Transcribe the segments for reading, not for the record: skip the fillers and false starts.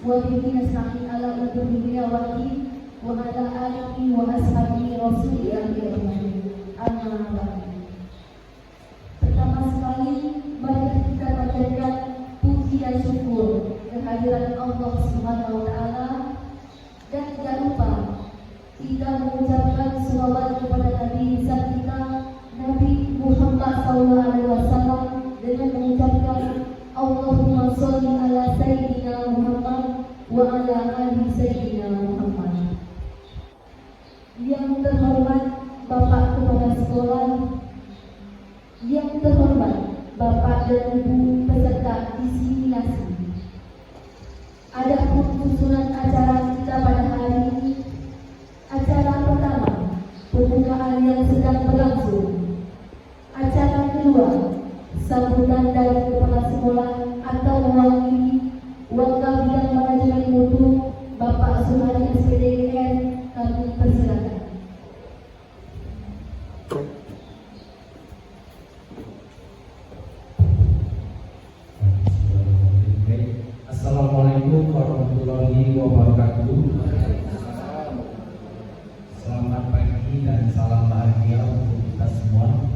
وبه نستعين على أمور الدنيا والدين وعلى آله وأصحابه رسول أجمعين. Amma ba'du. Pertama sekali mari kita panjatkan puji dan syukur kehadiran Allah Subhanahu wa taala, dan tidak lupa kita mengucapkan selawat kepada Nabi besar kita Nabi Muhammad SAW dengan mengucapkan Allahumma sholli ala sayyidina Muhammad wa ala ali sayyidina Muhammad. Yang terhormat Bapak Kepala Sekolah, yang terhormat Bapak dan Ibu peserta disimilasi. Adapun susunan acara kita pada hari ini, acara pertama pembukaan yang sedang berlangsung. Acara kedua sambutan dari Kepala Sekolah atau mewakili Wakil Manajemen Mutu Bapak Suhari SPDN, kami persilakan. Assalamualaikum warahmatullahi wabarakatuh. Selamat pagi dan salam bahagia untuk kita semua.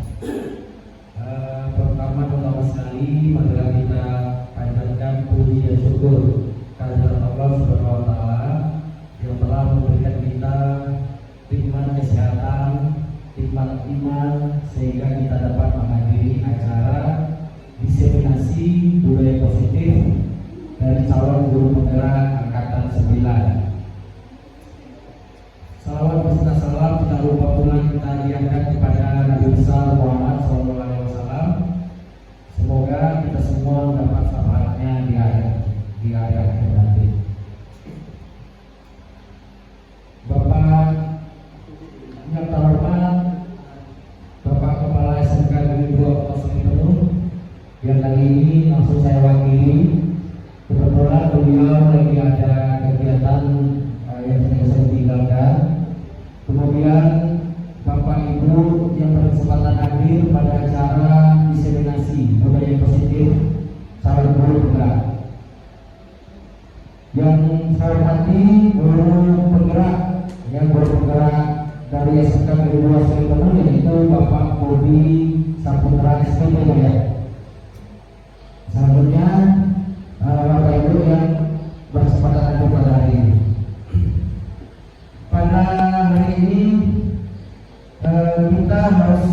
Pertama sekali marilah kita panjatkan puji dan syukur kehadirat Allah Subhanahu wa taala yang telah memberikan kita nikmat kesehatan, nikmat iman, sehingga kita dapat menghadiri acara diseminasi budaya positif dari calon guru penggerak angkatan 9. Salawat beserta salam tidak lupa pula kita hadiahkan kepada Nabi besar Muhammad SAW. Semoga kita semua mendapat syafaatnya di akhir nanti. Bapak yang terhormat Bapak Kepala SMK Negeri 2 Kota Penuh, yang kali ini langsung saya wakili. Kebetulan beliau lagi ada kegiatan yang saya tinggalkan. Kemudian Bapak Ibu yang berkesempatan hadir pada acara diseminasi budaya positif calon guru penggerak. Yang saya hormati guru penggerak dari SMK Negeri 2 Selipangan, yaitu Bapak Bobi Saputra SPD ya. Selanjutnya Bapak Ibu yang berkesempatan hadir pada hari ini. Pada hari ini kita harus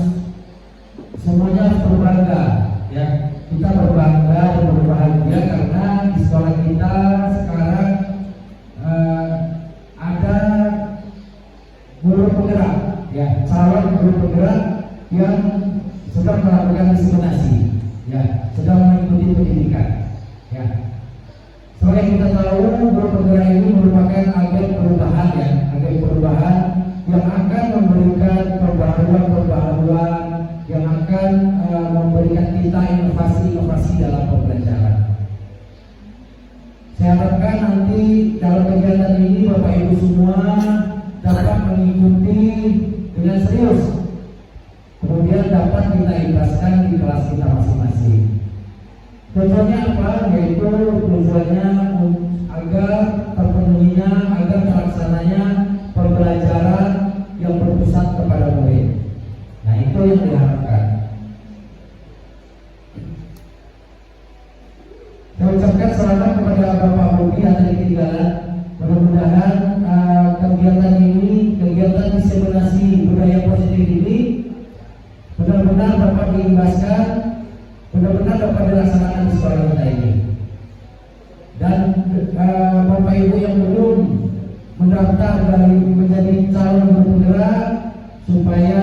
semuanya harus berbangga ya. Kita berbangga dan berbahagia karena di sekolah kita sekarang ada guru penggerak ya, calon guru penggerak yang sedang melakukan diseminasi ya, sedang mengikuti pendidikan. Ya, sebagai kita tahu, guru penggerak ini merupakan agen perubahan ya, agen perubahan yang akan memberikan pembaharuan yang akan memberikan kita inovasi dalam pembelajaran. Saya harapkan nanti dalam kegiatan ini Bapak Ibu semua dapat mengikuti dengan serius, kemudian dapat kita ikhlaskan di kelas kita masing-masing. Tujuannya apa? Yaitu tujuannya agar terpenuhinya, agar terlaksananya pembelajaran yang berpusat kepada murid. Nah, itu yang diharapkan. Saya ucapkan selamat kepada Bapak Bobi atas ketinggalan. Mudah-mudahan kegiatan ini, kegiatan diseminasi budaya positif ini benar-benar dapat diimbaskan, benar-benar dapat dilaksanakan di sekolah kita ini. Dan Bapak Ibu yang belum mendaftar dari menjadi calon guru penggerak, supaya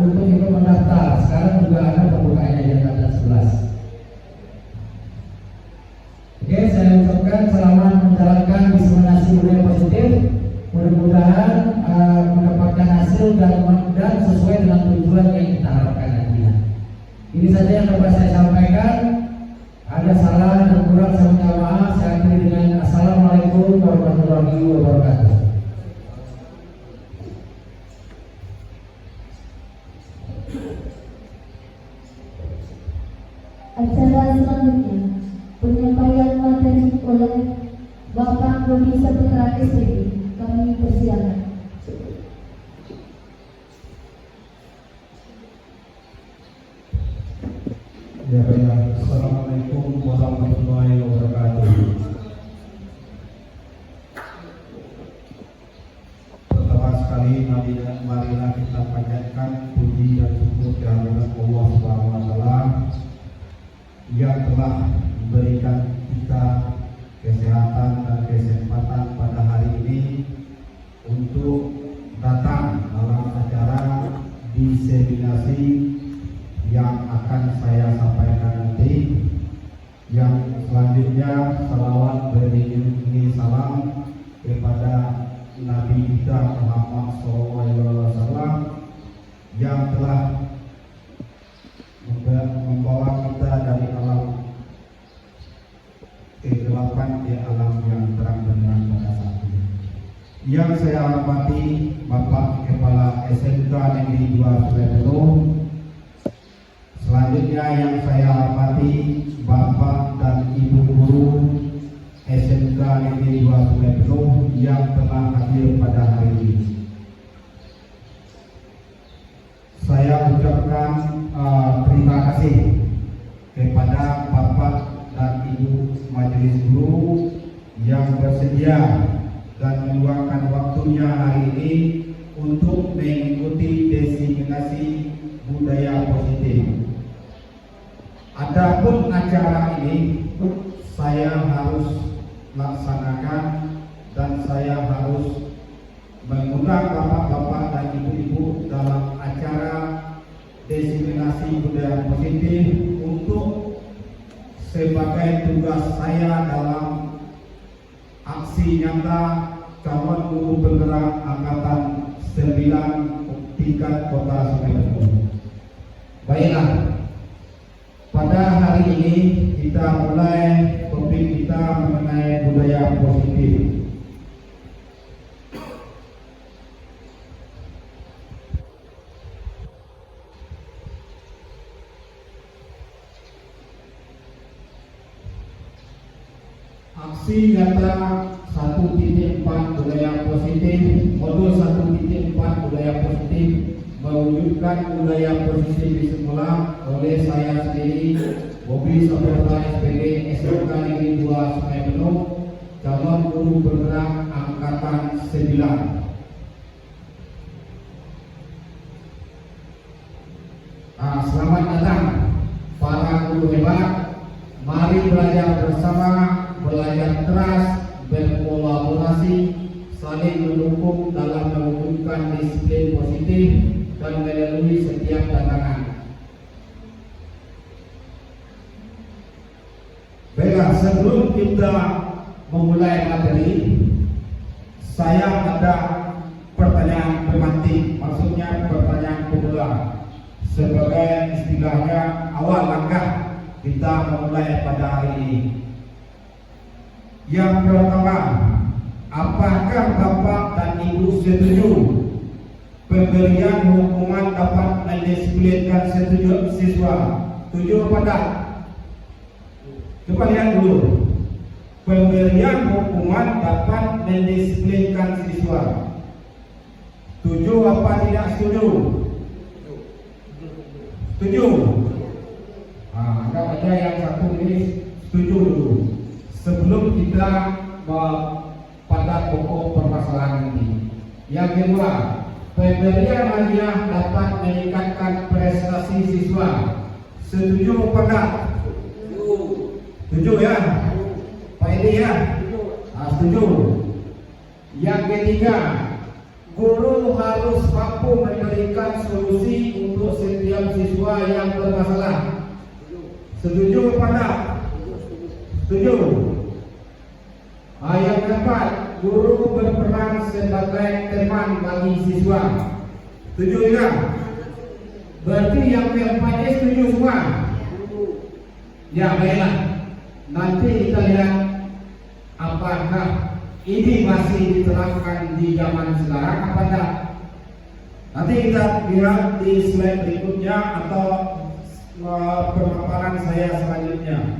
untuk itu mendaftar. Sekarang juga ada pembukaannya di angkatan 11. Oke, saya ucapkan selamat menjalankan diseminasi budaya positif. Mudah-mudahan mendapatkan hasil dan sesuai dengan tujuan yang kita harapkan nantinya. Ini saja yang dapat saya sampaikan. Ada salah dan kurang saya minta maaf. Saya akhiri dengan Assalamualaikum warahmatullahi wabarakatuh. Acara selanjutnya penyampaian materi oleh Bapak Bapak Budi Saputra SPG, kami persilakan. Ya, baik. Assalamualaikum warahmatullahi wabarakatuh. Pertama sekali, marilah kita panjatkan puji dan syukur kehadirat Allah Subhanahu wa Ta'ala yang telah memberikan kita kesehatan dan kesempatan pada hari ini untuk datang dalam acara diseminasi yang akan saya sampaikan nanti. Yang selanjutnya, salawat beriringi salam kepada Nabi kita Muhammad SAW yang telah membawa kita dari alam kegelapan ke alam yang terang benderang pada saat ini. Yang saya hormati Bapak Kepala SMK Negeri 2 Surabaya. Selanjutnya yang saya hormati Bapak dan Ibu Guru SMK Negeri 2 Surabaya yang telah hadir pada hari ini. Saya ucapkan terima kasih kepada Bapak dan Ibu Majelis Guru yang bersedia dan meluangkan waktunya hari ini untuk mengikuti diseminasi budaya positif. Adapun acara ini saya harus laksanakan dan saya harus mengundang bapak-bapak dan ibu-ibu dalam acara diseminasi budaya positif untuk sebagai tugas saya dalam aksi nyata calon guru penggerak angkatan 9 tingkat kota Surabaya. Baiklah, pada hari ini kita mulai topik kita mengenai budaya positif. Aksi nyata 1.4 budaya positif, modul 1.4 budaya positif mewujudkan budaya positif di sekolah oleh saya sendiri, Budi Saputra SPG, SMK Negeri 2 Surabaya, calon guru bergerak angkatan 9. Selamat datang para guru hebat. Mari belajar bersama, belajar keras, berkolaborasi, saling mendukung dalam mewujudkan disiplin positif dan melalui setiap tantangan. Baiklah, sebelum kita memulai materi, saya ada pertanyaan pemantik, maksudnya pertanyaan pemula, sebagai istilahnya awal langkah kita memulai pada hari ini. Yang pertama, apakah Bapak dan Ibu setuju pemberian hukuman dapat mendisiplinkan siswa? Setuju apa tidak? Coba lihat dulu. Pemberian hukuman dapat mendisiplinkan siswa. Setuju apa tidak setuju? Setuju? Anggap aja yang satu ini setuju dulu, sebelum kita pada pokok permasalahan ini. Yang kedua, pemberian hadiah dapat meningkatkan prestasi siswa. Setuju apa enggak? Setuju ya? Pak Edi ya? Setuju. Yang ketiga, guru harus mampu memberikan solusi untuk setiap siswa yang bermasalah. Setuju apa enggak? Setuju. Yang keempat, guru berperan sebagai teman bagi siswa. Setuju ya? Berarti yang keempatnya setuju semua? Ya, baiklah. Nanti kita lihat apakah ini masih diterapkan di zaman sekarang apa enggak. Nanti kita lihat di slide berikutnya atau pemaparan saya selanjutnya.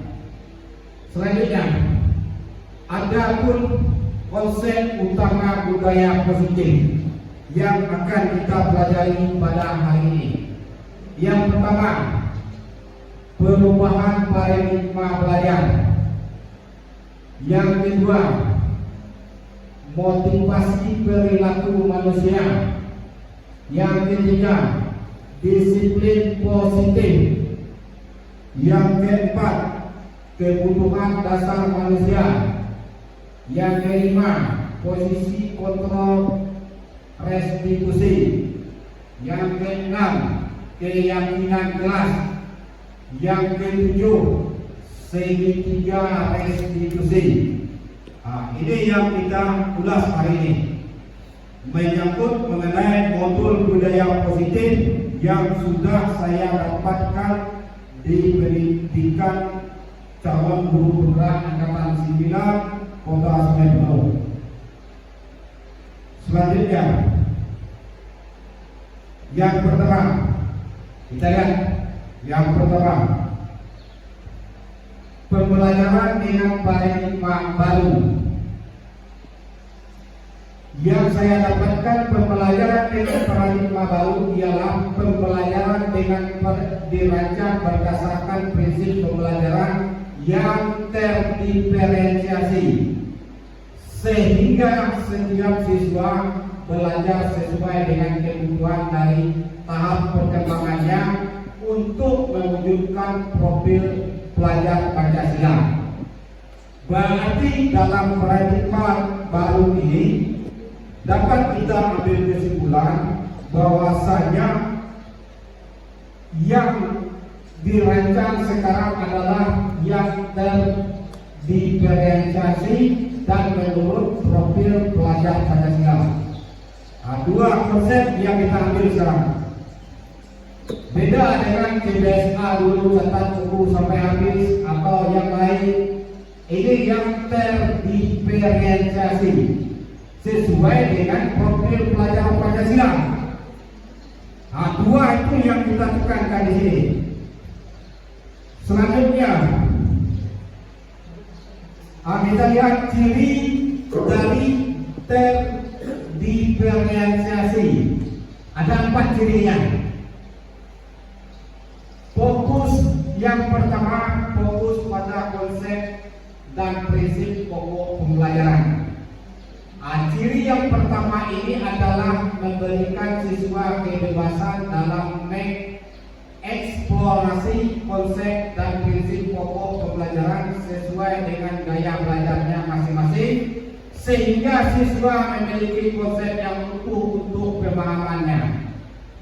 Adapun konsep utama budaya positif yang akan kita pelajari pada hari ini. Yang pertama, perubahan paradigma belajar. Yang kedua, motivasi perilaku manusia. Yang ketiga, disiplin positif. Yang keempat, kebutuhan dasar manusia. Yang kelima, posisi kontrol restitusi. Yang keenam, keyakinan kelas. Yang ketujuh, segitiga restitusi. Ini yang kita ulas hari ini, menyangkut mengenai modul budaya positif yang sudah saya dapatkan di pendidikan calon guru penggerak angkatan 9 Kota Sungai Buloh. Selanjutnya, yang pertama, kita lihat yang pertama, pembelajaran dengan paradigma baru. Yang saya dapatkan pembelajaran dengan paradigma baru ialah pembelajaran dengan dirancang berdasarkan prinsip pembelajaran yang terdiferensiasi, sehingga setiap siswa belajar sesuai dengan kebutuhan dari tahap perkembangannya untuk mewujudkan profil pelajar Pancasila. Berarti dalam paradigma baru ini dapat kita ambil kesimpulan bahwasanya yang dirancang sekarang adalah yang terdiferensiasi dan menurut profil pelajar Pancasila. Dua konsep yang kita ambil sekarang. Beda dengan CBSA dulu catat buku sampai habis atau yang lain. Ini yang terdiferensiasi sesuai dengan profil pelajar Pancasila. Dua itu yang kita tekankan di sini. Selanjutnya, kita lihat ciri dari terdiferensiasi. Ada 4 cirinya. Fokus yang pertama, fokus pada konsep dan prinsip pokok pembelajaran. Ciri yang pertama ini adalah memberikan siswa kebebasan dalam mengeksplorasi konsep dan prinsip pokok pembelajaran sesuai dengan gaya belajarnya masing-masing, sehingga siswa memiliki konsep yang utuh untuk pemahamannya.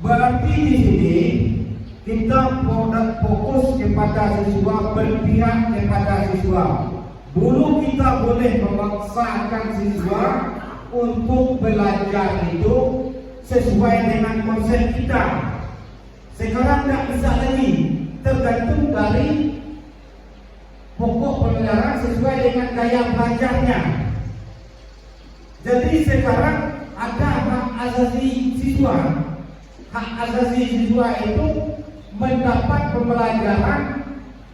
Berarti di sini kita fokus kepada siswa, berpihak kepada siswa. Dulu kita boleh memaksakan siswa untuk belajar itu sesuai dengan konsep kita. Sekarang tidak bisa lagi, tergantung dari pokok pembelajaran sesuai dengan gaya belajarnya. Jadi sekarang ada hak asasi siswa. Hak asasi siswa itu mendapat pembelajaran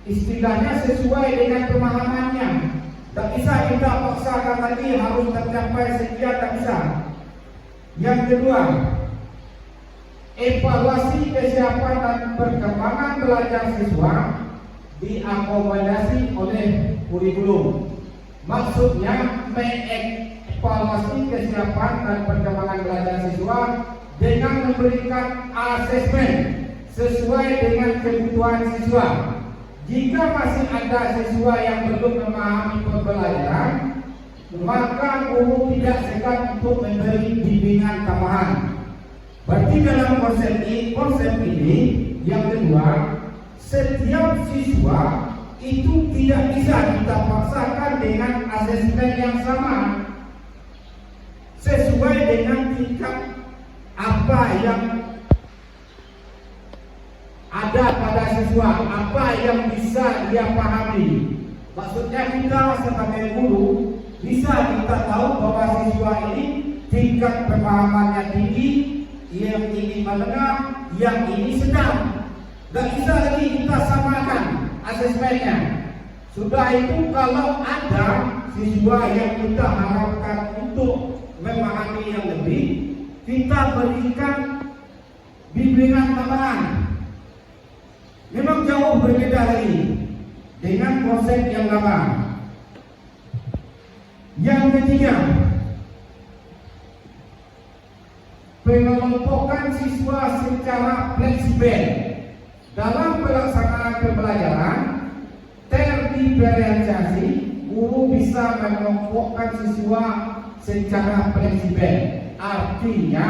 istilahnya sesuai dengan pemahamannya. Tak bisa kita paksakan lagi harus tercapai sekian, tak bisa. Yang kedua, evaluasi kesiapan dan perkembangan belajar siswa diakomodasi oleh kurikulum. Maksudnya mengevaluasi kesiapan dan perkembangan belajar siswa dengan memberikan asesmen sesuai dengan kebutuhan siswa. Jika masih ada siswa yang belum memahami pembelajaran, maka guru tidak segan untuk memberi bimbingan tambahan. Berarti dalam konsep ini yang kedua, setiap siswa itu tidak bisa kita paksakan dengan asesmen yang sama, sesuai dengan tingkat apa yang ada pada siswa, apa yang bisa dia pahami. Maksudnya kita sebagai guru bisa kita tahu bahwa siswa ini tingkat pemahamannya tinggi, yang ini menengah, yang ini sedang. Gak bisa lagi kita samakan asesmennya. Sudah itu kalau ada siswa yang kita harapkan untuk memahami yang lebih, kita berikan bimbingan tambahan. Memang jauh berbeda lagi dengan konsep yang lama. Yang ketiga, pengelompokan siswa secara fleksibel dalam pelaksanaan pembelajaran terdiferensiasi. Guru bisa mengelompokkan siswa secara fleksibel, artinya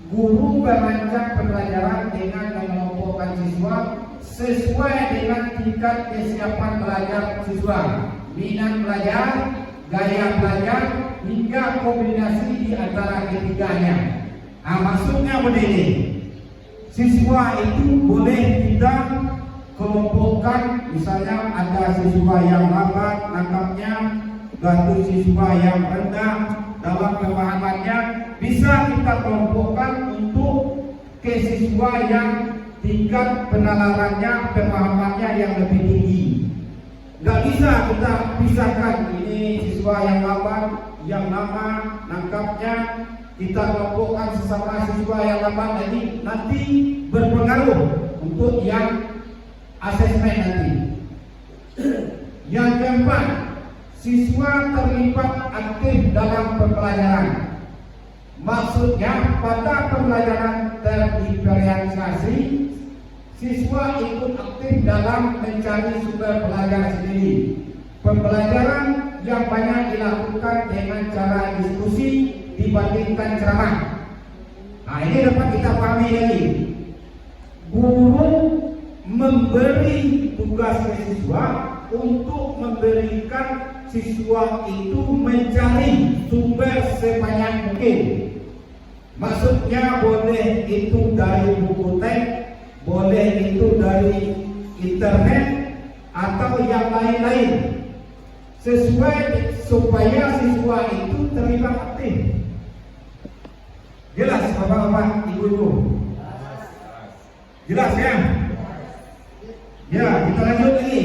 guru merancang pembelajaran dengan mengelompokkan siswa sesuai dengan tingkat kesiapan belajar siswa, minat belajar, gaya belajar, hingga kombinasi di antara ketiganya. Maksudnya begini, siswa itu boleh kita kelompokkan, misalnya ada siswa yang lambat nangkapnya, satu siswa yang rendah dalam pemahamannya, bisa kita kelompokkan untuk ke siswa yang tingkat penalarannya, pemahamannya yang lebih tinggi. Gak bisa kita pisahkan ini siswa yang lambat, yang lama nangkapnya, kita kelompokkan sesama siswa yang lambat, nanti berpengaruh untuk yang asesmen nanti. Yang keempat, siswa terlibat aktif dalam pembelajaran. Maksudnya pada pembelajaran terdiferensiasi, siswa ikut aktif dalam mencari sumber belajar sendiri. Pembelajaran yang banyak dilakukan dengan cara diskusi dibandingkan ceramah. Ini dapat kita pahami lagi. Guru memberi tugas ke siswa untuk memberikan siswa itu mencari sumber sebanyak mungkin. Maksudnya boleh itu dari buku teks, boleh itu dari internet atau yang lain-lain, sesuai supaya siswa itu terlibat aktif. Jelas bapak-bapak, ibu-ibu? Jelas ya? Ya, kita lanjut lagi.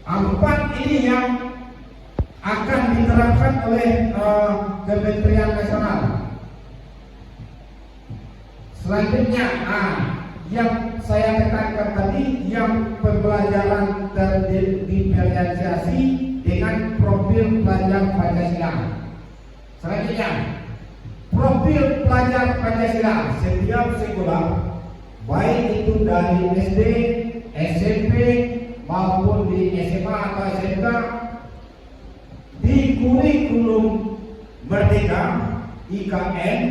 4 ini yang akan diterapkan oleh Kementerian Nasional. Selanjutnya, yang saya tekankan tadi, yang pembelajaran terdiferensiasi dengan profil pelajar Pancasila. Selanjutnya, profil pelajar Pancasila setiap sekolah, baik itu dari SD, SMP maupun di SMA atau SMK, di kurikulum Merdeka IKN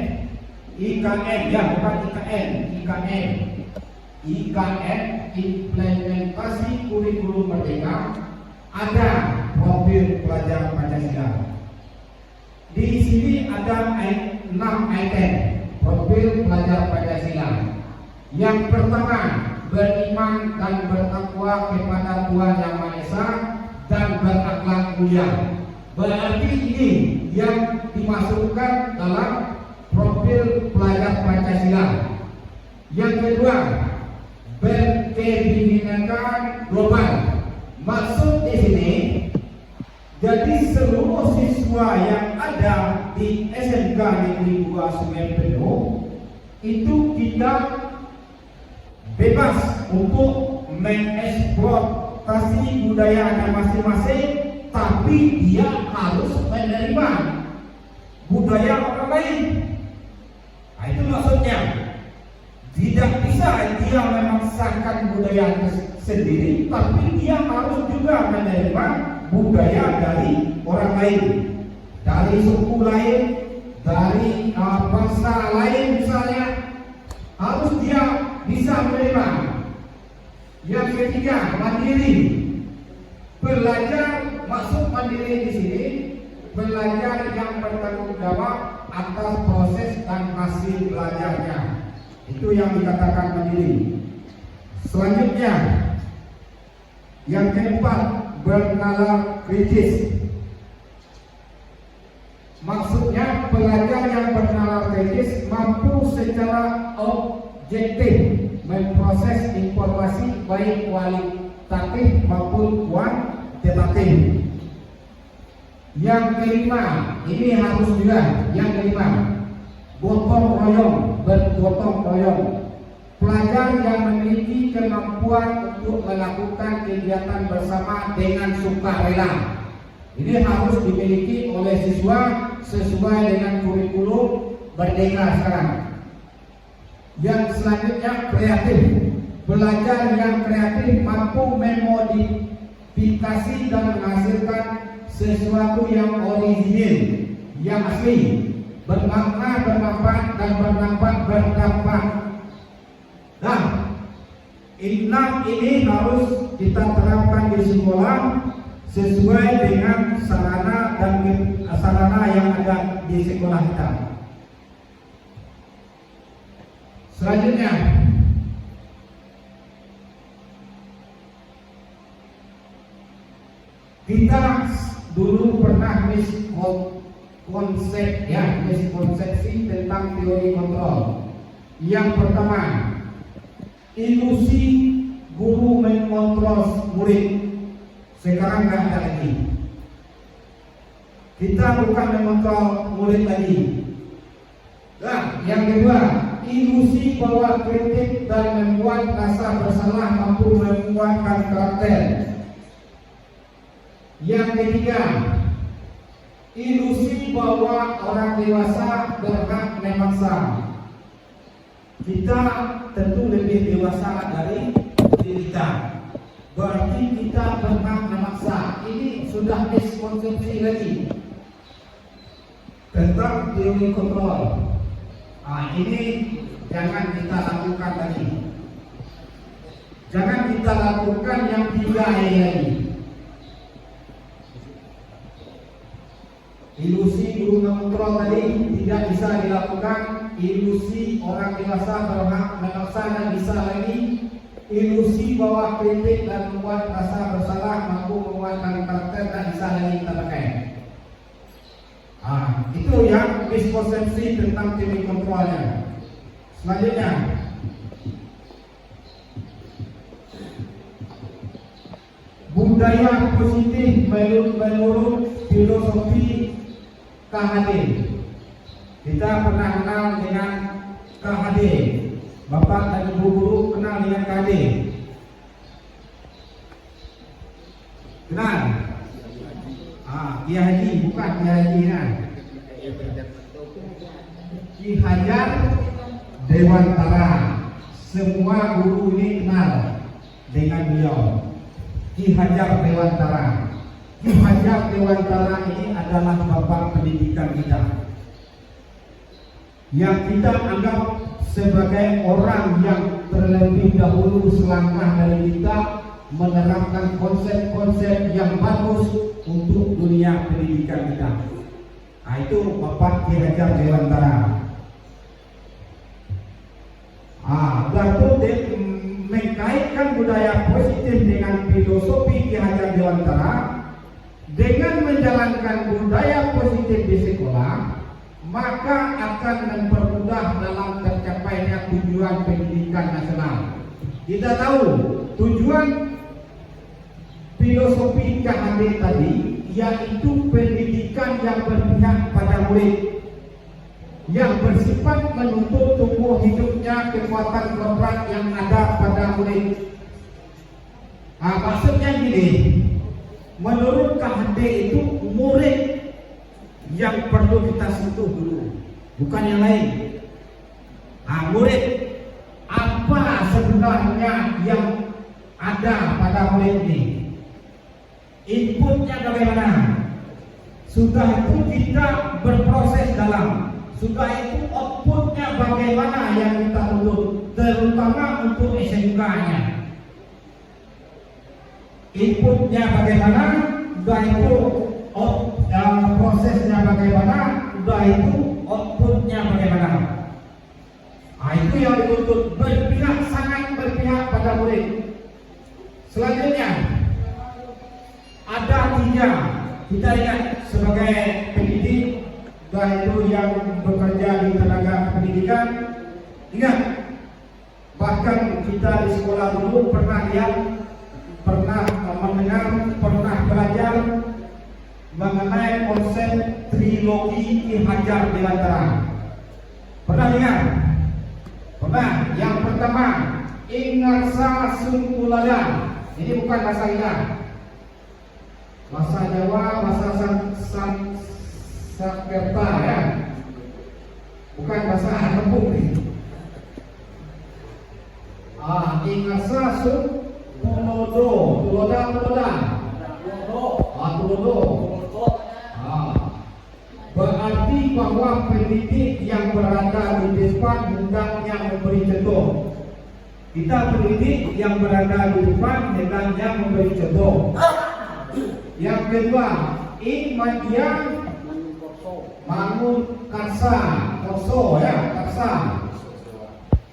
ya, bukan IKN implementasi kurikulum Merdeka, ada profil pelajar Pancasila. Di sini ada 6 item profil pelajar Pancasila. Yang pertama, beriman dan bertakwa kepada Tuhan Yang Maha Esa dan berakhlak mulia. Berarti ini yang dimasukkan dalam profil pelajar Pancasila. Yang kedua, berkebinekaan global. Maksud di sini, jadi seluruh siswa yang ada di SMK Negeri 2 Sungai Penuh itu kita bebas untuk mengeksploitasi budayanya masing-masing, tapi dia harus menerima budaya orang lain. Itu maksudnya. Tidak bisa dia memaksakan budaya sendiri, tapi dia harus juga menerima budaya dari orang lain, dari suku lain, dari bangsa lain misalnya, harus dia bisa menerima. Yang ketiga, mandiri. Belajar, maksud mandiri di sini, belajar yang bertanggung jawab atas proses dan hasil belajarnya. Itu yang dikatakan mandiri. Selanjutnya, yang keempat, bernalar kritis. Maksudnya pelajar yang bernalar kritis mampu secara objektif memproses informasi baik kualitatif maupun tetapi. Yang kelima, ini harus juga. Yang kelima, gotong royong, bergotong royong. Pelajar yang memiliki kemampuan untuk melakukan kegiatan bersama dengan sukarela. Ini harus dimiliki oleh siswa sesuai dengan kurikulum Merdeka sekarang. Yang selanjutnya, kreatif. Belajar yang kreatif mampu memodifikasi dan menghasilkan sesuatu yang original, yang asli, bermakna, bermanfaat, dan berdampak. Nah, ini harus kita terapkan di sekolah sesuai dengan sarana yang ada di sekolah kita. Selanjutnya, kita dulu pernah miskonsepsi tentang teori kontrol. Yang pertama, ilusi guru mengontrol murid. Sekarang nggak ada lagi. Kita bukan mengontrol murid lagi. Nah, yang kedua, ilusi bahwa kritik dan membuat rasa bersalah mampu menguatkan karakter. Yang ketiga, ilusi bahwa orang dewasa berhak memaksa. Kita tentu lebih dewasa dari diri kita, berarti kita berhak memaksa. Ini sudah miskonsepsi lagi tentang teori kontrol. Ini jangan kita lakukan lagi. Jangan kita lakukan yang tiga ini lagi. Ilusi guru mengontrol tadi tidak bisa dilakukan. Ilusi orang dewasa berhak memaksa dan bisa lagi. Ilusi bahwa kritik dan membuat rasa bersalah mampu menguatkan karakter dan bisa lagi kita pakai. Itu yang miskonsepsi tentang teori kontrolnya. Selanjutnya, budaya positif menurut filosofi KHD. Kita pernah kenal dengan KHD. Bapak dan Ibu guru kenal dengan KHD? Kenal? Kiai Haji, bukan Kiai Haji kan? Ki Hajar Dewantara. Semua guru ini kenal dengan beliau. Ki Hajar Dewantara. Ki Hajar Dewantara ini adalah bapak pendidikan kita, yang kita anggap sebagai orang yang terlebih dahulu selangkah dari kita menerapkan konsep-konsep yang bagus untuk dunia pendidikan kita. Itu Bapak Ki Hajar Dewantara. Berarti mengkaitkan budaya positif dengan filosofi Ki Hajar Dewantara. Dengan menjalankan budaya positif di sekolah, maka akan mempermudah dalam tercapainya tujuan pendidikan nasional. Kita tahu tujuan filosofi KHD tadi yaitu pendidikan yang berpihak pada murid, yang bersifat menuntut tumbuh hidupnya kekuatan kodrat yang ada pada murid. Maksudnya gini, menurut KHD itu murid yang perlu kita sentuh dulu, bukan yang lain. Murid, apa sebenarnya yang ada pada murid ini? Inputnya bagaimana? Sudah itu kita berproses dalam. Sudah itu outputnya bagaimana yang kita tuntut, terutama untuk SMK-nya. Inputnya bagaimana, sudah itu prosesnya bagaimana, sudah itu outputnya bagaimana. Itu yang dituntut, berpihak, sangat berpihak pada murid. Selanjutnya ada tiga, kita ingat sebagai pendidik, sudah itu yang bekerja di tenaga pendidikan. Ingat, bahkan kita di sekolah dulu pernah lihat, pernah mendengar, pernah belajar mengenai konsep trilogi Ki Hajar Dewantara. Pernah dengar? Pernah. Yang pertama, Ingarsa Sungkulada. Ini bukan bahasa Inggris, bahasa Jawa, bahasa Sanskerta ya, bukan bahasa Arab nih. Ingarsa Sungkulodo, Tuloda. Berarti bahwa pendidik yang berada di depan hendaknya memberi contoh. Kita pendidik yang berada di depan hendaknya memberi contoh. Yang kedua, Imadian Mangun Karsa, Korso ya, Karsa.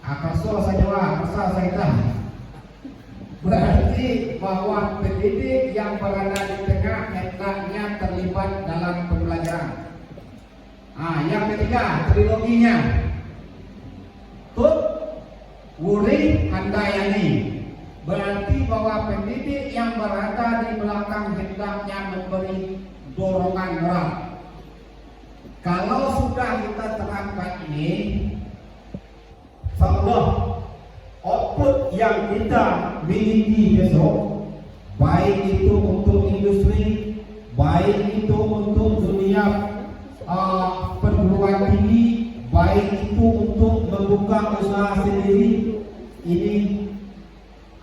Karso saja, Karsa saya tahu. Berarti bahwa pendidik yang berada di tengah hendaknya terlibat dalam pembelajaran. Yang ketiga, triloginya Tut Wuri Handayani. Berarti bahwa pendidik yang berada di belakang hendaknya memberi dorongan erat. Kalau sudah kita terangkan ini, insyaallah output yang kita miliki besok, baik itu untuk industri, baik itu untuk dunia perguruan tinggi, baik itu untuk membuka usaha sendiri, ini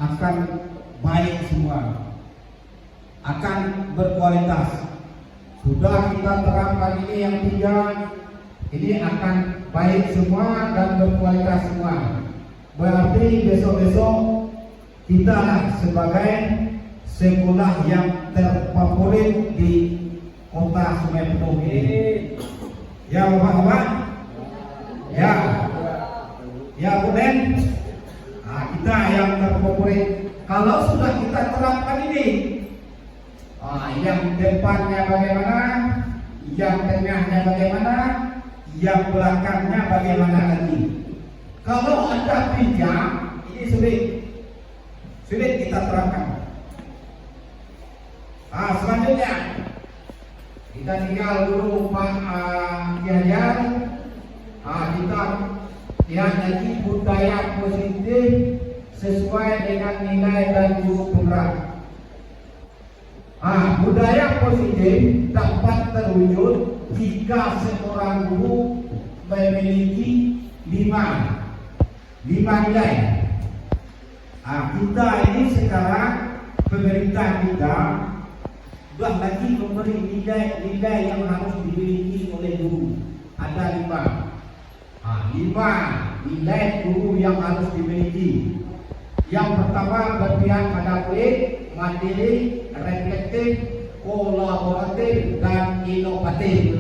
akan baik semua, akan berkualitas. Sudah kita terangkan ini yang tiga, ini akan baik semua dan berkualitas semua. Berarti besok-besok kita sebagai sekolah yang terfavorit di kota Sungai Penuh ini. Ya Bapak-Bapak? Ya Buden? Kita yang terfavorit. Kalau sudah kita terapkan ini, yang depannya bagaimana, yang tengahnya bagaimana, yang belakangnya bagaimana lagi. Kalau ada pinjam, ini sulit kita terapkan. Selanjutnya kita tinggal dulu Pak Ki Hajar. Kita lihat lagi budaya positif sesuai dengan nilai dan guru penggerak. Budaya positif dapat terwujud jika seorang guru memiliki lima nilai. Kita ini sekarang pemerintah kita sudah lagi memberi nilai yang harus dimiliki oleh guru. Ada lima nilai guru yang harus dimiliki. Yang pertama, berpihak pada murid, mandiri, reflektif, kolaboratif, dan inovatif.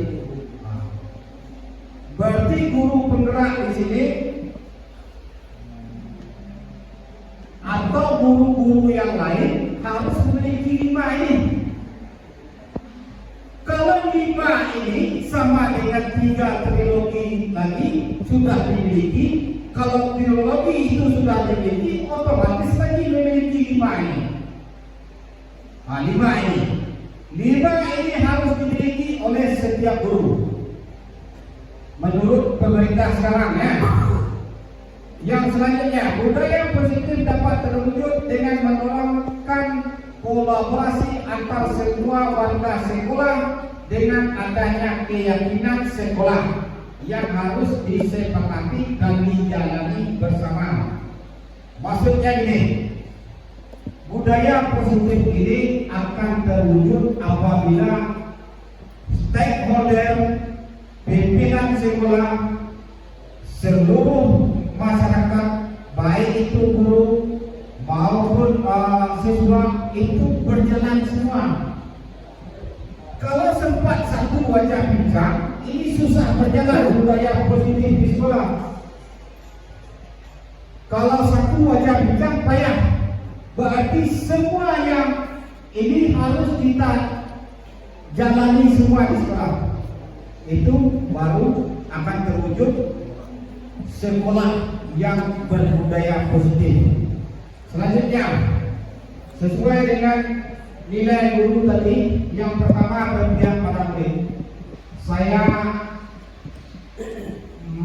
Berarti guru penggerak di sini atau guru-guru yang lain harus memiliki lima ini. Kalau lima ini sama dengan 3 trilogi lagi sudah dimiliki, kalau trilogi itu sudah dimiliki, otomatis lagi memiliki 5 ini. 5 ini harus dimiliki oleh setiap guru. Menurut pemerintah sekarang ya. Yang selanjutnya, budaya positif dapat terwujud dengan menolongkan kolaborasi antar semua warga sekolah dengan adanya keyakinan sekolah yang harus disepakati dan dijalani bersama. Maksudnya ini, budaya positif ini akan terwujud apabila stakeholder, pimpinan sekolah, seluruh masyarakat, baik itu guru maupun siswa itu berjalan semua. Kalau sempat satu wajah pincang, ini susah berjalan budaya positif di sekolah. Kalau satu wajah pincang payah. Berarti semua yang ini harus kita jalani semua di sekolah. Itu baru akan terwujud sekolah yang berbudaya positif. Selanjutnya, sesuai dengan nilai guru tadi. Yang pertama berpihak pada murid. Saya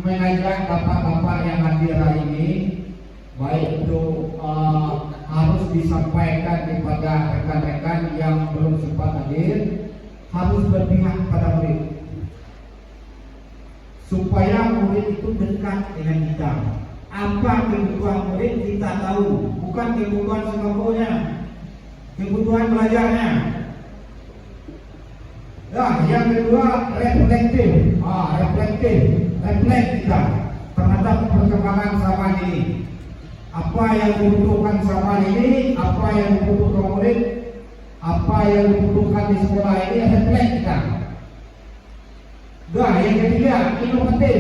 mengajak bapak-bapak yang hadir hari ini, baik itu harus disampaikan kepada rekan-rekan yang belum sempat hadir, harus berpihak pada murid, supaya murid itu dekat dengan kita. Apa kebutuhan murid kita tahu, bukan kebutuhan semampunya, kebutuhan belajarnya. Nah, yang kedua reflektif, refleks kita terhadap perkembangan zaman ini. Apa yang dibutuhkan zaman ini, apa yang dibutuhkan murid, apa yang dibutuhkan di sekolah ini, refleks kita. Nah, yang ketiga inovatif.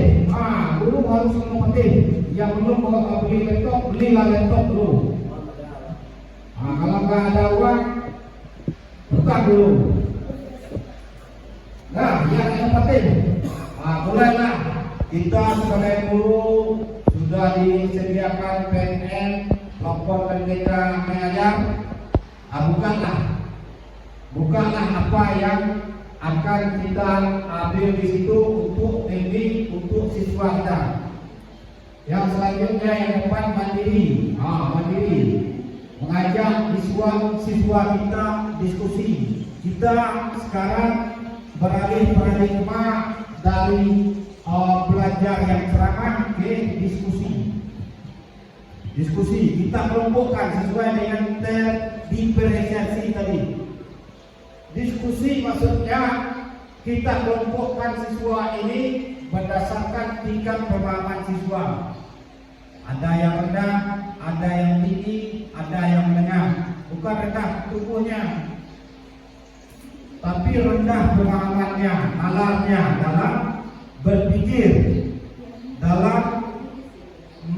Guru harus inovatif. Yang belum beli laptop, belilah laptop dulu. Kalau nggak ada uang, hutang dulu. Nah, yang inovatif. Mulailah kita sebagai guru sudah disediakan PNN, lapor kita mengajar. Bukanlah apa yang akan kita ambil di situ untuk ini, untuk siswa kita. Yang selanjutnya yang depan mandiri, mengajak siswa kita diskusi. Kita sekarang beralih paradigma dari belajar yang ceramah ke diskusi. Kita kelompokkan sesuai dengan diferensiasi tadi. Diskusi maksudnya kita kelompokkan siswa ini berdasarkan tingkat pemahaman siswa. Ada yang rendah, ada yang tinggi, ada yang menengah. Bukan rendah tubuhnya, tapi rendah pemahamannya, nalarnya dalam berpikir, dalam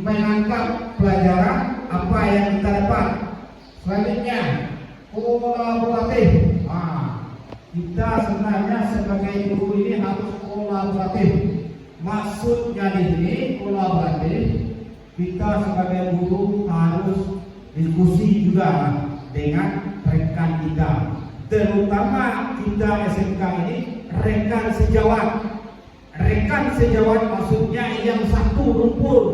menangkap pelajaran apa yang kita dapat. Selanjutnya kolaboratif. Kita sebenarnya sebagai guru ini harus kolaboratif. Maksudnya di sini kolaboratif, kita sebagai guru harus diskusi juga dengan rekan kita. Terutama kita SMK ini rekan sejawat. Rekan sejawat maksudnya yang satu rumpun.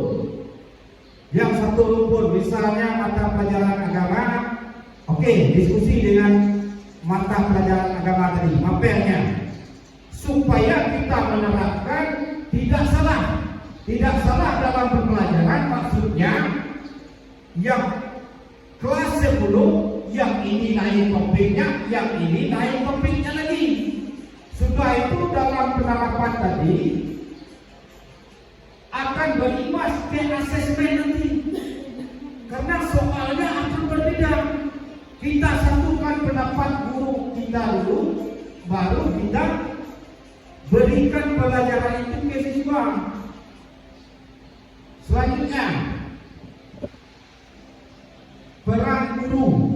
Misalnya mata pelajaran agama, oke, diskusi dengan mata pelajaran agama tadi, mapelnya, supaya kita menerapkan tidak salah dalam pembelajaran. Maksudnya yang kelas 10, yang ini naik topiknya, yang ini naik topiknya lagi. Sudah itu dalam penerapan tadi akan berimbas ke asesmen nanti, karena soalnya akan berbeda. Kita satukan pendapat guru kita dulu, baru kita berikan pelajaran itu ke siswa. Selanjutnya peran guru.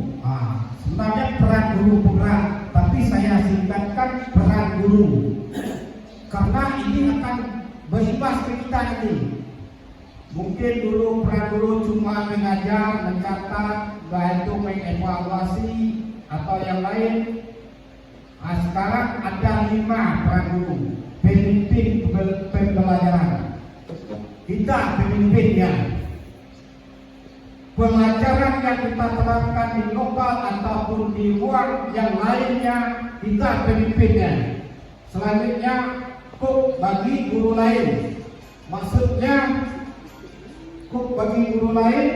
Sebenarnya peran guru berat, tapi saya singkatkan peran guru karena ini akan berimbas ke kita nanti. Mungkin dulu peran guru cuma mengajar, mencatat, bantu mengevaluasi atau yang lain. Sekarang ada 5 peran guru, pemimpin pembelajaran. Kita pemimpinnya. Pelajaran yang kita terapkan di lokal ataupun di luar yang lainnya, kita pemimpinnya. Selanjutnya kok bagi guru lain. Maksudnya kok bagi guru lain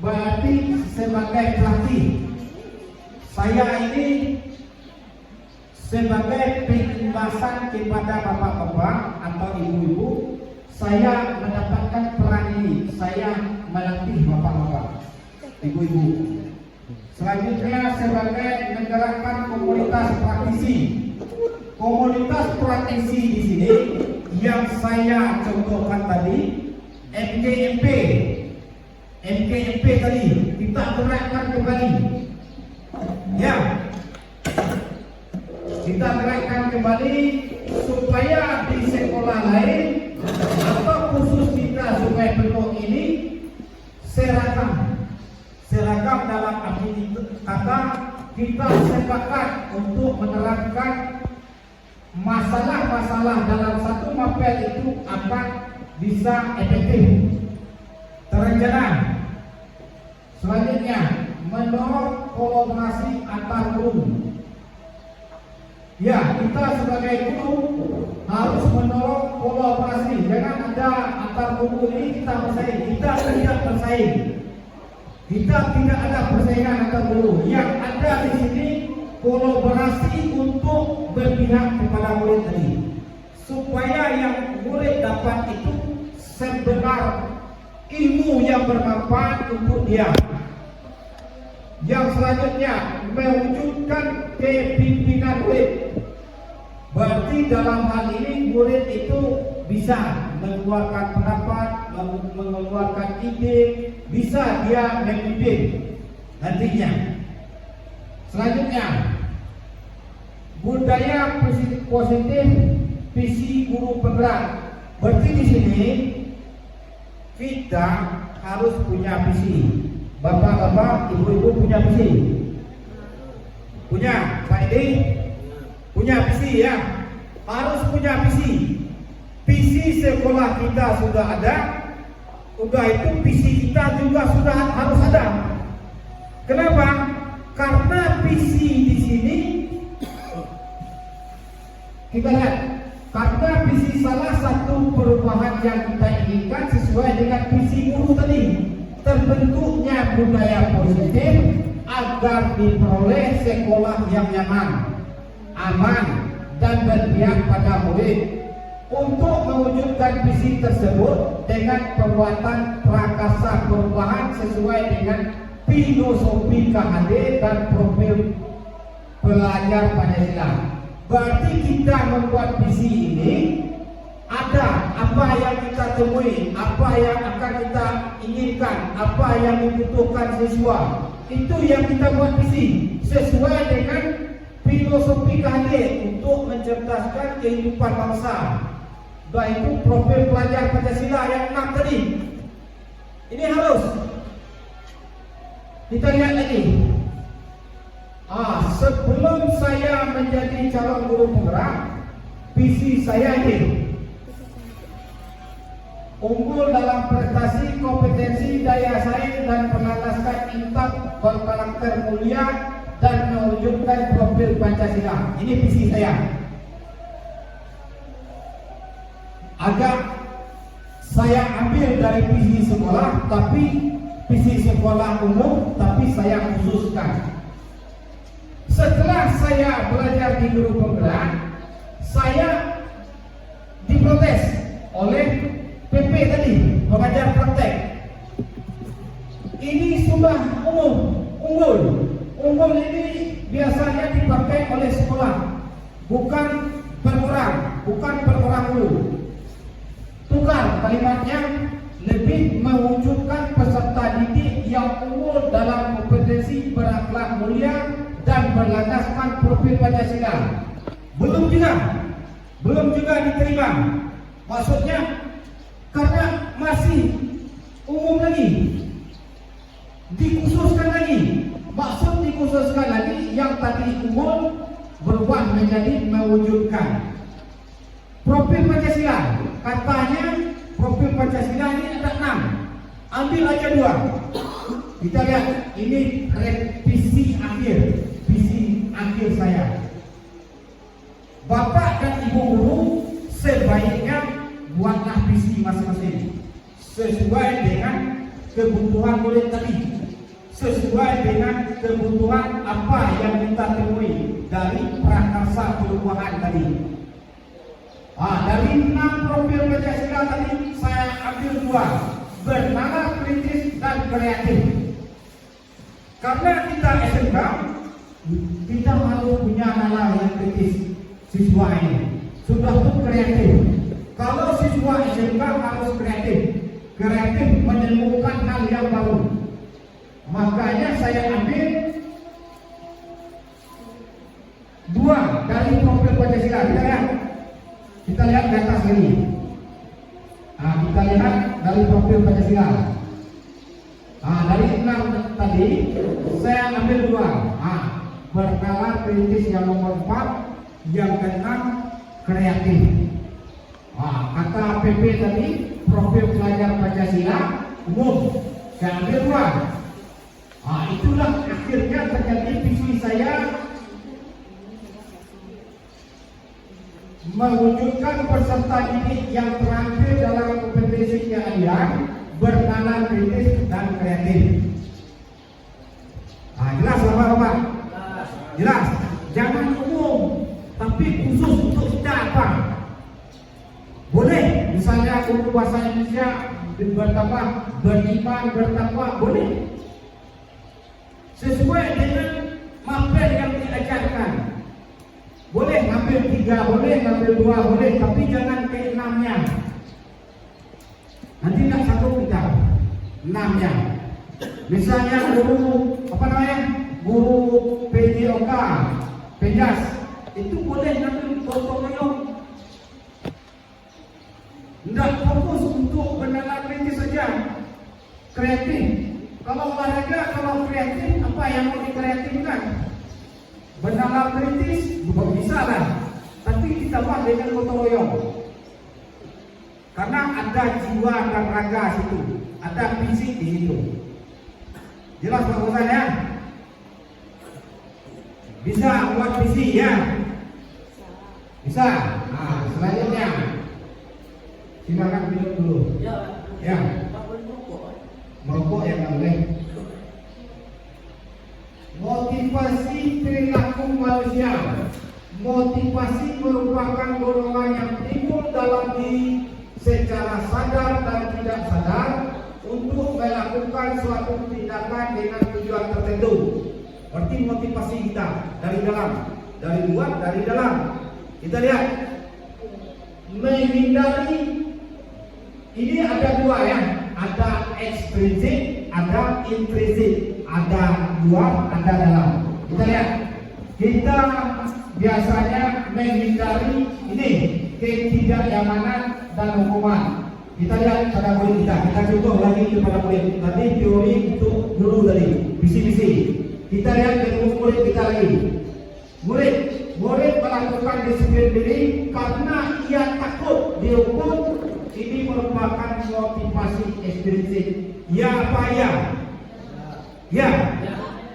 berarti sebagai pelatih. Saya ini sebagai penjelasan kepada bapak-bapak atau ibu-ibu, saya mendapatkan peran ini. Saya melatih bapak-bapak, ibu-ibu. Selanjutnya sebagai menggerakkan komunitas praktisi. Komunitas praktisi di sini yang saya contohkan tadi, MKMP tadi kita gerakkan kembali. Ya, kita gerakkan kembali supaya di sekolah lain atau khusus kita supaya bentuk ini seragam dalam arti kata kita sepakat untuk menerapkan masalah-masalah dalam satu mapel itu akan bisa efektif terencana. Selanjutnya, mendorong kolaborasi antar guru. Ya, kita sebagai guru harus mendorong kolaborasi. Jangan ada antar guru ini kita bersaing. Kita tidak bersaing. Kita tidak ada persaingan antar guru. Yang ada di sini kolaborasi untuk berpihak kepada murid tadi, supaya yang murid dapat itu sebenar ilmu yang bermanfaat untuk dia. Yang selanjutnya, mewujudkan kepimpinan murid. Berarti dalam hal ini murid itu bisa mengeluarkan pendapat, mengeluarkan ide, bisa dia memimpin nantinya. Selanjutnya, budaya positif visi guru penggerak. Berarti di sini kita harus punya visi. Bapak-bapak, ibu-ibu punya visi? Punya, Pak Edi? Punya visi ya? Harus punya visi. Visi sekolah kita sudah ada, udah itu visi kita juga sudah harus ada. Kenapa? Karena visi di sini kita lihat, karena visi salah satu perubahan yang kita inginkan sesuai dengan visi guru tadi, terbentuknya budaya positif agar diperoleh sekolah yang nyaman, aman, dan berpihak pada murid. Untuk mewujudkan visi tersebut dengan pembuatan prakasa perubahan sesuai dengan filosofi KHD dan profil pelajar Pancasila. Berarti kita membuat visi ini, ada apa yang kita temui, apa yang akan kita inginkan, apa yang dibutuhkan siswa. Itu yang kita buat visi sesuai dengan filosofi KHD untuk mencerdaskan kehidupan bangsa. Baik itu profil pelajar Pancasila yang 6 tadi. Ini harus kita lihat lagi. Sebelum saya menjadi calon guru penggerak, visi saya ini unggul dalam prestasi, kompetensi, daya saing, dan pengataskan intak berkarakter mulia dan mewujudkan profil Pancasila. Ini visi saya. Agak saya ambil dari visi sekolah, tapi visi sekolah umum, tapi saya khususkan. Setelah saya belajar di guru penggerak, saya diprotes oleh PP tadi, pengajar praktek. Ini sudah unggul. Unggul ini biasanya dipakai oleh sekolah, bukan berkurang dulu. Tukar kalimatnya, lebih mewujudkan peserta didik yang unggul dalam kompetensi berakhlak mulia dan berlandaskan profil Pancasila. Belum juga diterima. Maksudnya karena masih umum lagi, dikhususkan lagi. Maksud dikhususkan lagi, yang tadi umum berubah menjadi mewujudkan profil Pancasila. Katanya profil Pancasila ini ada 6, ambil aja 2. Kita lihat, ini visi akhir saya. Bapak dan ibu guru sebaiknya buatlah visi masing-masing sesuai dengan kebutuhan murid tadi, sesuai dengan kebutuhan apa yang kita temui dari prakarsa perubahan tadi. Dari 6 profil Pancasila tadi saya ambil 2, bernalar kritis dan kreatif. Karena kita SMK, kita harus punya nalar yang kritis. Siswa ini sudah pun kreatif. Kalau siswa SMK harus kreatif menemukan hal yang baru. Makanya saya ambil 2 dari profil Pancasila. Kita lihat di atas ini. Kita lihat dari profil Pancasila. Dari 6 tadi saya ambil 2. bernalar perintis yang nomor 4, yang keenam kreatif. Kata PP tadi profil pelajar Pancasila umum, saya ambil 2. Itulah akhirnya terjadi visi saya mewujudkan peserta didik yang terampil dalam kompetensi keahlian, bernalar kritis dan kreatif. Jelas Bapak-bapak? Jelas. Jangan umum, tapi khusus untuk siapa? Boleh, misalnya guru bahasa Indonesia bertambah, beriman, bertakwa, boleh. Sesuai dengan materi yang diajarkan. Boleh ngambil 3, boleh ngambil 2, boleh, tapi jangan ke 6-nya. Nanti nak satu kita 6-nya. Misalnya guru PJOK, Penjas, itu boleh ngambil gotong royong. Tidak fokus untuk bernalar kritis saja, kreatif. Kalau olahraga, kalau kreatif, apa yang mau dikreatifkan? Bernalar kritis, bukan bisa lah. Tapi ditambah dengan gotong royong. Karena ada jiwa dan raga situ, ada fisik di situ. Jelas Pak Ustaz ya? Bisa buat visi ya? Bisa. Selanjutnya silakan minum dulu. Ya. Merokok yang boleh. Motivasi perilaku manusia. Motivasi merupakan dorongan yang timbul dalam diri secara sadar dan tidak sadar untuk melakukan suatu tindakan dengan tujuan tertentu. Berarti motivasi kita dari dalam, dari luar, dari dalam. Kita lihat, menghindari ini ada 2 ya, ada ekstrinsik, ada intrinsik, ada luar, ada dalam. Kita lihat, kita biasanya menghindari ini ketidaknyamanan dan hukuman. Kita lihat pada murid kita contoh lagi kepada murid. Tadi teori untuk guru tadi, visi-visi. Kita lihat dengan murid kita lagi. Murid melakukan disiplin diri karena ia takut dihukum. Ini merupakan motivasi ekstrinsik. Ya apa ya?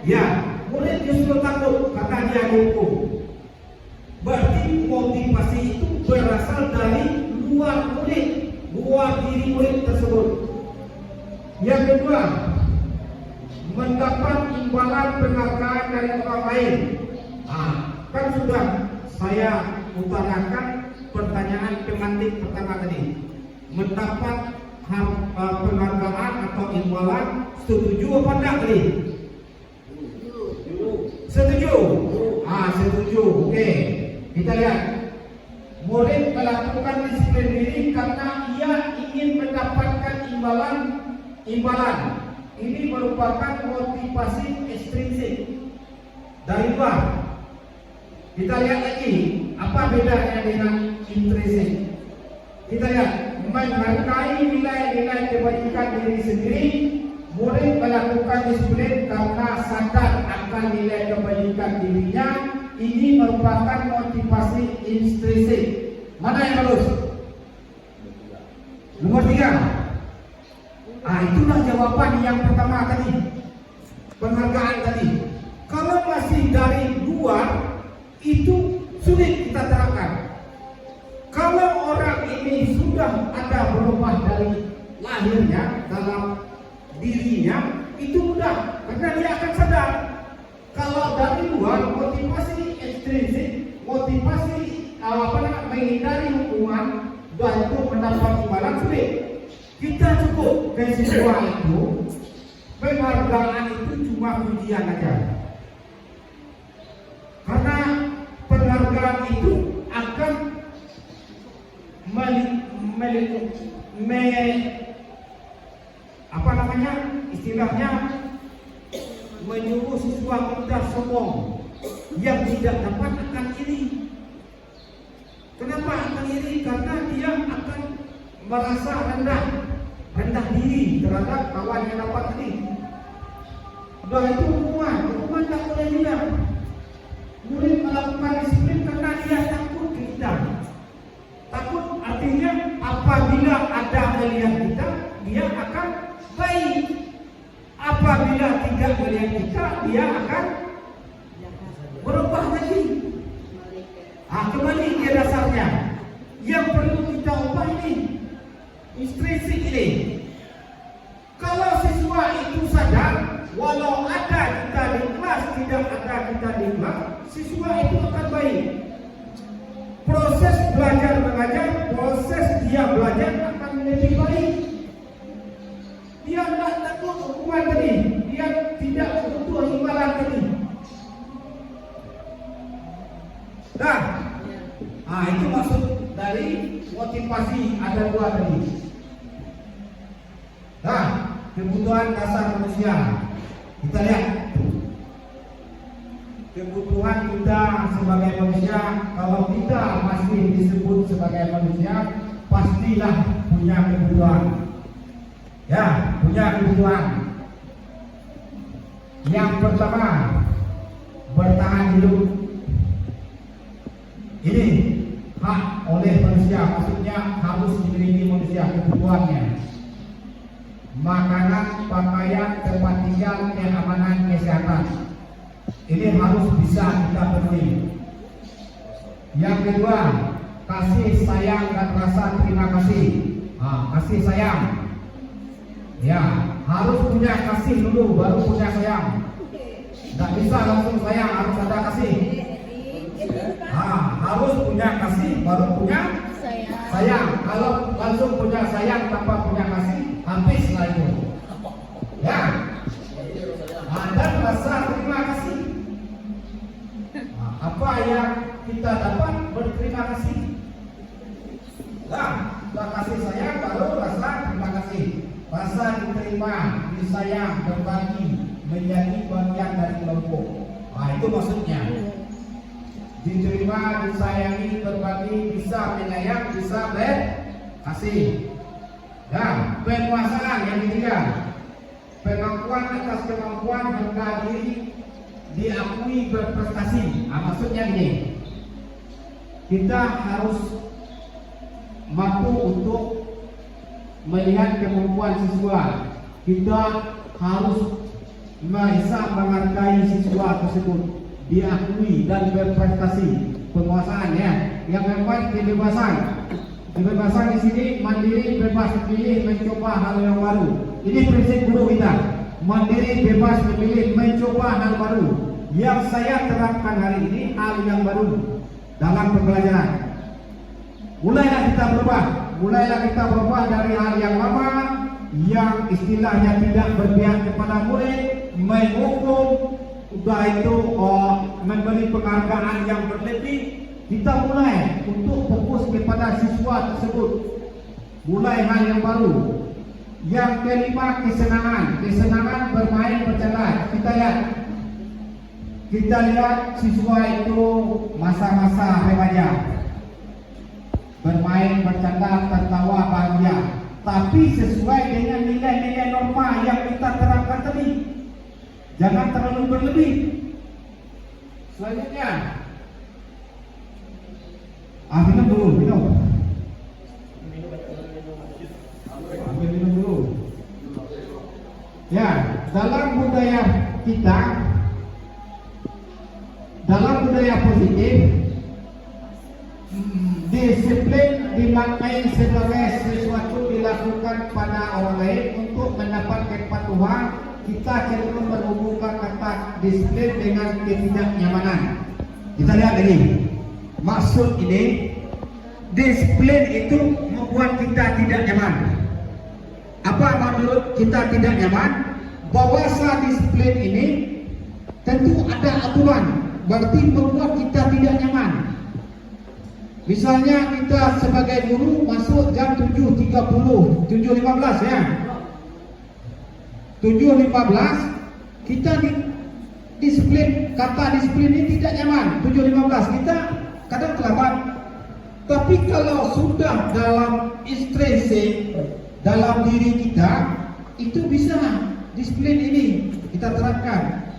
Ya. Murid justru takut karena dia dihukum. Berarti motivasi itu berasal dari luar murid, luar diri murid tersebut. Yang kedua, mendapat imbalan penghargaan dari orang lain. Kan sudah saya utarakan pertanyaan pemantik pertama tadi. Mendapat penghargaan atau imbalan, setuju apa enggak tadi? Setuju. Setuju. Oke. Kita lihat. Murid melakukan disiplin diri karena ia ingin mendapatkan imbalan. Ini merupakan motivasi ekstrinsik dari luar. Kita lihat lagi, apa bedanya dengan intrinsik? Kita lihat, menghargai nilai-nilai kebajikan diri sendiri. Murid melakukan disiplin karena sadar akan nilai kebajikan dirinya. Ini merupakan motivasi intrinsik. Mana yang bagus? Nomor 3. Itulah jawaban yang pertama tadi, penghargaan tadi. Kalau masih dari luar, itu sulit kita terapkan. Kalau orang ini sudah ada berubah dari lahirnya dalam dirinya, itu mudah karena dia akan sadar. Kalau dari luar, motivasi ekstrinsik, motivasi menghindari hukuman dan itu mendapat imbalan sulit. Kita cukup ke siswa itu, penghargaan itu cuma pujian aja. Karena penghargaan itu akan istilahnya menyuruh siswa kita sombong, yang tidak dapat akan iri. Kenapa akan iri? Karena dia akan merasa rendah diri terhadap kawan yang dapat ini. Udah itu hukuman tak boleh juga. melakukan disiplin karena dia takut ke kita. Takut artinya apabila ada melihat kita, dia akan baik. Apabila tidak melihat kita, dia akan berubah lagi. Kembali ke dasarnya. Yang perlu kita ubah ini, intrinsik ini. Kalau siswa itu sadar, walau ada kita di kelas, tidak ada kita di kelas, siswa itu akan baik. Proses belajar mengajar, proses dia belajar akan lebih baik. Dia tidak takut hukuman tadi, dia tidak butuh imbalan tadi. Itu maksud dari motivasi ada dua tadi. Kebutuhan dasar manusia. Kita lihat kebutuhan kita sebagai manusia. Kalau kita masih disebut sebagai manusia, pastilah punya kebutuhan. Punya kebutuhan. Yang pertama, bertahan hidup. Ini hak oleh manusia, maksudnya harus dimiliki manusia kebutuhannya. Makanan, pakaian, tempat tinggal, keamanan, kesehatan. Ini harus bisa kita penuhi. Yang kedua, kasih sayang dan rasa terima kasih. Kasih sayang. Harus punya kasih dulu, baru punya sayang. Tidak bisa langsung sayang, harus ada kasih. Harus punya kasih, baru punya sayang. Kalau langsung punya sayang tanpa punya kasih, habislah itu. Dan rasa terima kasih. Apa yang kita dapat, berterima kasih. Kita kasih sayang, baru rasa terima kasih. Rasa diterima, disayang, berbagi, menjadi bagian dari kelompok. Itu maksudnya. Diterima, disayangi, berbagi, bisa menyayang, bisa berkasih. Dan penguasaan yang ketiga, pengakuan atas kemampuan harga diri, diakui berprestasi. Maksudnya gini, kita harus mampu untuk melihat kemampuan siswa. Kita harus bisa menghargai siswa tersebut, diakui dan berprestasi. Penguasaan yang keempat, kebebasan. Kebebasan di sini mandiri, bebas memilih, mencoba hal yang baru. Ini prinsip guru kita. Mandiri, bebas memilih, mencoba hal baru. Yang saya terapkan hari ini hal yang baru dalam pembelajaran. Mulailah kita berubah dari hal yang lama yang istilahnya tidak berpihak kepada murid, menghukum, memberi penghargaan yang berlebih. Kita mulai untuk fokus kepada siswa tersebut. Mulai hal yang baru. Yang kelima, kesenangan bermain bercanda. Kita lihat siswa itu masa-masa remaja, bermain bercanda, tertawa, bahagia, tapi sesuai dengan nilai-nilai norma yang kita terapkan tadi. Jangan terlalu berlebih. Selanjutnya, minum dulu. Ambil minum dulu. Dalam budaya kita, dalam budaya positif, disiplin dimaknai sebagai sesuatu dilakukan pada orang lain untuk mendapatkan kepatuhan. Kita cenderung menghubungkan kata disiplin dengan ketidaknyamanan. Kita lihat lagi. Maksud ini, disiplin itu membuat kita tidak nyaman. Apa menurut kita tidak nyaman? Bahwa disiplin ini tentu ada aturan, berarti membuat kita tidak nyaman. Misalnya kita sebagai guru masuk jam 7.30, 7.15 7.15 kita disiplin, kata disiplin ini tidak nyaman. 7.15 kita kadang terlambat. Tapi kalau sudah dalam intrinsik dalam diri kita, itu bisa disiplin ini kita terapkan.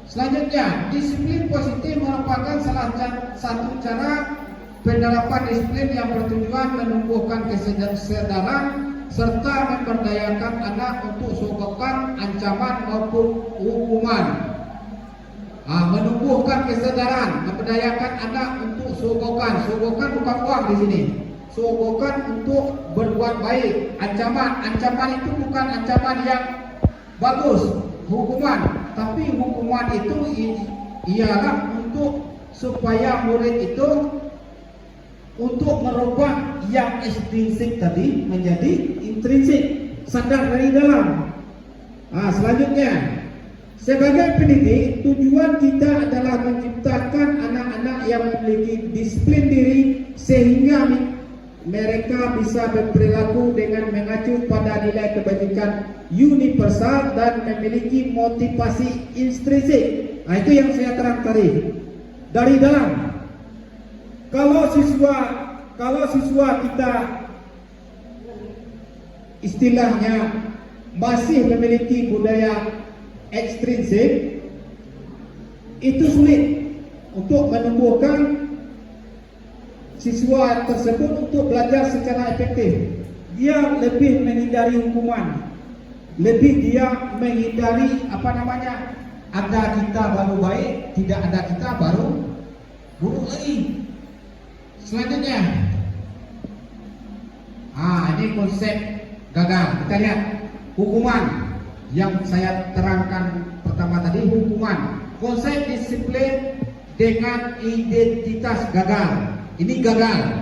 Selanjutnya, disiplin positif merupakan salah satu cara penerapan disiplin yang bertujuan menumbuhkan kesadaran serta memberdayakan anak untuk sogokan, ancaman maupun hukuman. Menumbuhkan kesadaran, memberdayakan anak untuk sogokan. Sogokan bukan uang di sini. Sogokan untuk berbuat baik. Ancaman itu bukan ancaman yang bagus, hukuman, tapi hukuman itu ialah untuk supaya murid itu untuk merubah yang ekstrinsik tadi menjadi intrinsik, sadar dari dalam. Selanjutnya, sebagai pendidik, tujuan kita adalah menciptakan anak-anak yang memiliki disiplin diri sehingga mereka bisa berperilaku dengan mengacu pada nilai kebajikan universal dan memiliki motivasi intrinsik. Itu yang saya terang tadi dari dalam. Kalau siswa kita istilahnya masih memiliki budaya ekstrinsik, itu sulit untuk menumbuhkan siswa tersebut untuk belajar secara efektif. Dia lebih menghindari hukuman, lebih dia menghindari ada kita baru baik, tidak ada kita baru buruk lagi. Selanjutnya, ini konsep gagal. Kita lihat hukuman yang saya terangkan pertama tadi, hukuman. Konsep disiplin dengan identitas gagal. Ini gagal,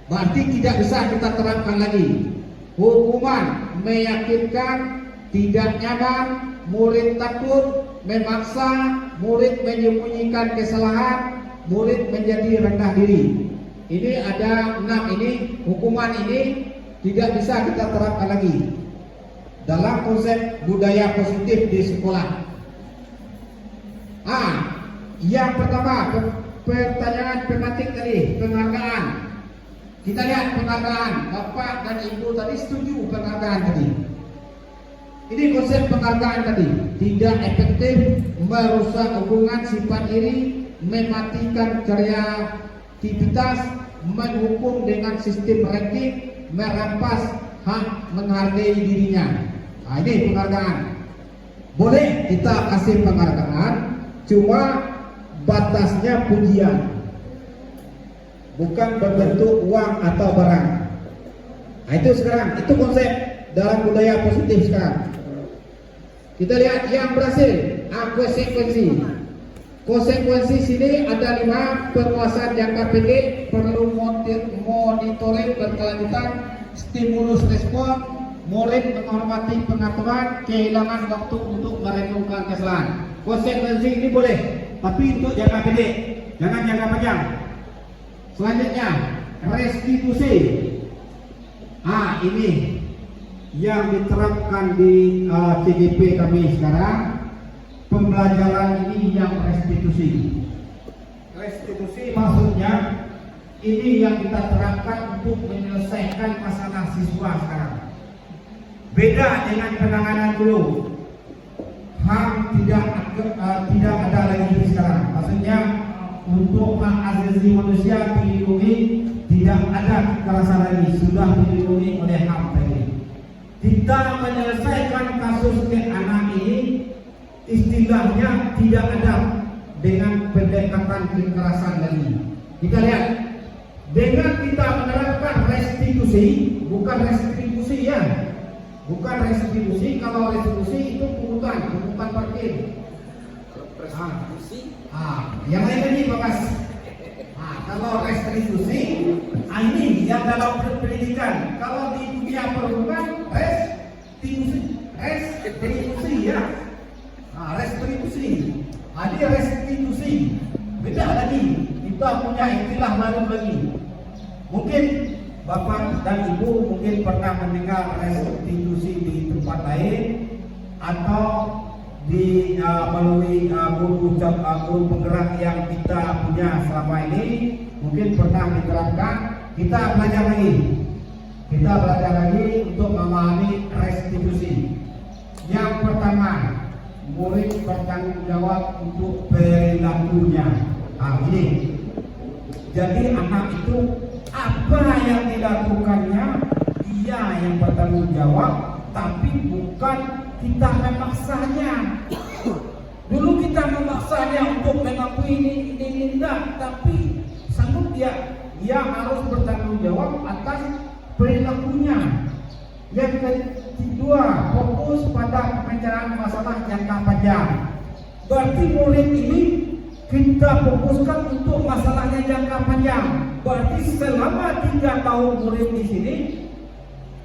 berarti tidak bisa kita terangkan lagi. Hukuman meyakinkan, tidak nyaman, murid takut, memaksa, murid menyembunyikan kesalahan, murid menjadi rendah diri. Ini ada 6 ini, hukuman ini tidak bisa kita terapkan lagi dalam konsep budaya positif di sekolah. Yang pertama, pertanyaan tematik tadi, penghargaan. Kita lihat penghargaan, Bapak dan Ibu tadi setuju penghargaan tadi. Ini konsep penghargaan tadi, tidak efektif, merusak hubungan, sifat iri, mematikan kreativitas, menghukum dengan sistem ranking, merampas hak menghargai dirinya. Ini penghargaan. Boleh kita kasih penghargaan, cuma batasnya pujian, bukan berbentuk uang atau barang. Itu sekarang, itu konsep dalam budaya positif sekarang. Kita lihat yang berhasil, konsekuensi. Konsekuensi sini ada 5, penguasaan jangka pendek, perlu monitoring berkelanjutan, stimulus respon, murid menghormati pengaturan, kehilangan waktu untuk merenungkan kesalahan. Konsekuensi ini boleh, tapi untuk jangka pendek, jangan jangka panjang. Selanjutnya, restitusi. Ini yang diterapkan di CGP kami sekarang. Pembelajaran ini yang restitusi. Restitusi maksudnya ini yang kita terapkan untuk menyelesaikan masalah siswa sekarang. Beda dengan penanganan dulu. HAM tidak ada lagi sekarang. Maksudnya untuk hak asasi manusia dilindungi, tidak ada kekerasan lagi, sudah dilindungi oleh HAM tadi. Kita menyelesaikan kasus anak ini, istilahnya tidak ada dengan pendekatan kekerasan lagi. Kita lihat, dengan kita menerapkan restitusi, bukan restitusi ya, bukan restitusi. Kalau restitusi itu pungutan parkir. Yang lain lagi bakas. Kalau restitusi, ini yang dalam pendidikan. Kalau di dunia perhubungan, restitusi ya. Restitusi. Ini restitusi. Beda lagi. Kita punya istilah baru lagi. Mungkin Bapak dan Ibu mungkin pernah mendengar restitusi di tempat lain atau di melalui guru penggerak yang kita punya selama ini mungkin pernah diterapkan. Kita belajar lagi untuk memahami restitusi. Yang pertama, murid bertanggung jawab untuk perilakunya. Ini. Jadi anak itu apa yang dilakukannya dia yang bertanggung jawab, tapi bukan kita memaksanya. Dulu kita memaksanya untuk mengakui ini tidak, tapi sanggup dia harus bertanggung jawab atas perilakunya. Yang kedua, fokus pada pemecahan masalah jangka panjang. Berarti murid ini kita fokuskan untuk masalahnya jangka panjang. Berarti selama 3 tahun murid di sini,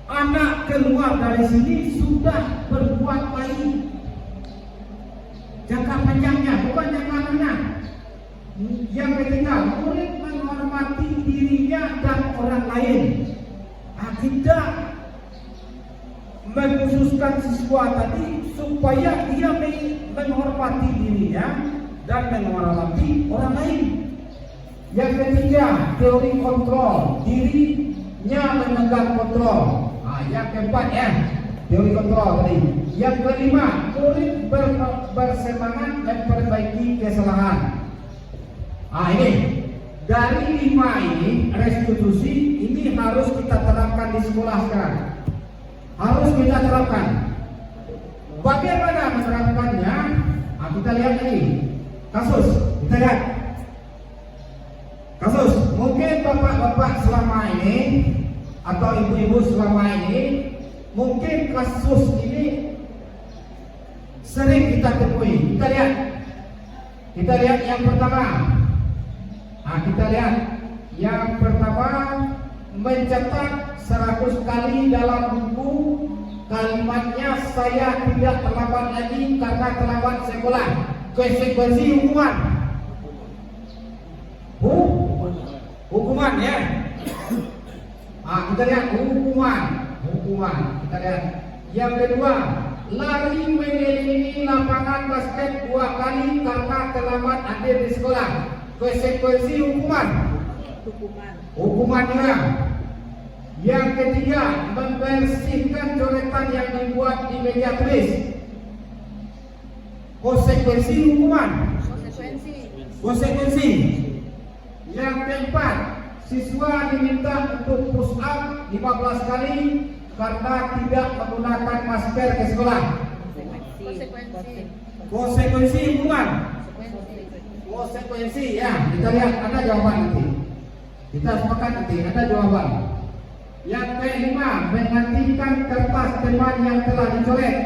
anak keluar dari sini sudah berbuat baik. Jangka panjangnya, bukan jangka menengah. Yang ketiga, murid menghormati dirinya dan orang lain. Tidak mengkhususkan siswa tadi supaya dia menghormati dirinya dan menghormati orang lain. Yang ketiga, teori kontrol, dirinya memegang kontrol. Yang keempat teori kontrol tadi. Yang kelima, murid bersemangat memperbaiki kesalahan. Ini dari 5 ini restitusi ini harus kita terapkan di sekolah sekarang. Harus kita terapkan. Bagaimana menerapkannya? Kita lihat lagi kasus. Kita lihat kasus. Mungkin bapak-bapak selama ini atau ibu-ibu selama ini, mungkin kasus ini sering kita temui. Kita lihat yang pertama. Kita lihat yang pertama, mencetak 100 kali dalam buku kalimatnya saya tidak terlambat lagi karena terlambat sekolah. Konsekuensi hukuman. Hukuman ya. Kita lihat hukuman. Kita lihat. Yang kedua, lari mengelilingi lapangan basket 2 kali karena terlambat hadir di sekolah. Konsekuensi hukuman juga. Yang ketiga, membersihkan coretan yang dibuat di meja tulis. Konsekuensi hukuman. Konsekuensi. Yang keempat, siswa diminta untuk push up 15 kali karena tidak menggunakan masker ke sekolah. Konsekuensi hukuman. Konsekuensi ya, kita lihat ada jawaban nanti. Kita sepakat nanti ada jawaban. Yang kelima, menggantikan kertas teman yang telah dicoret.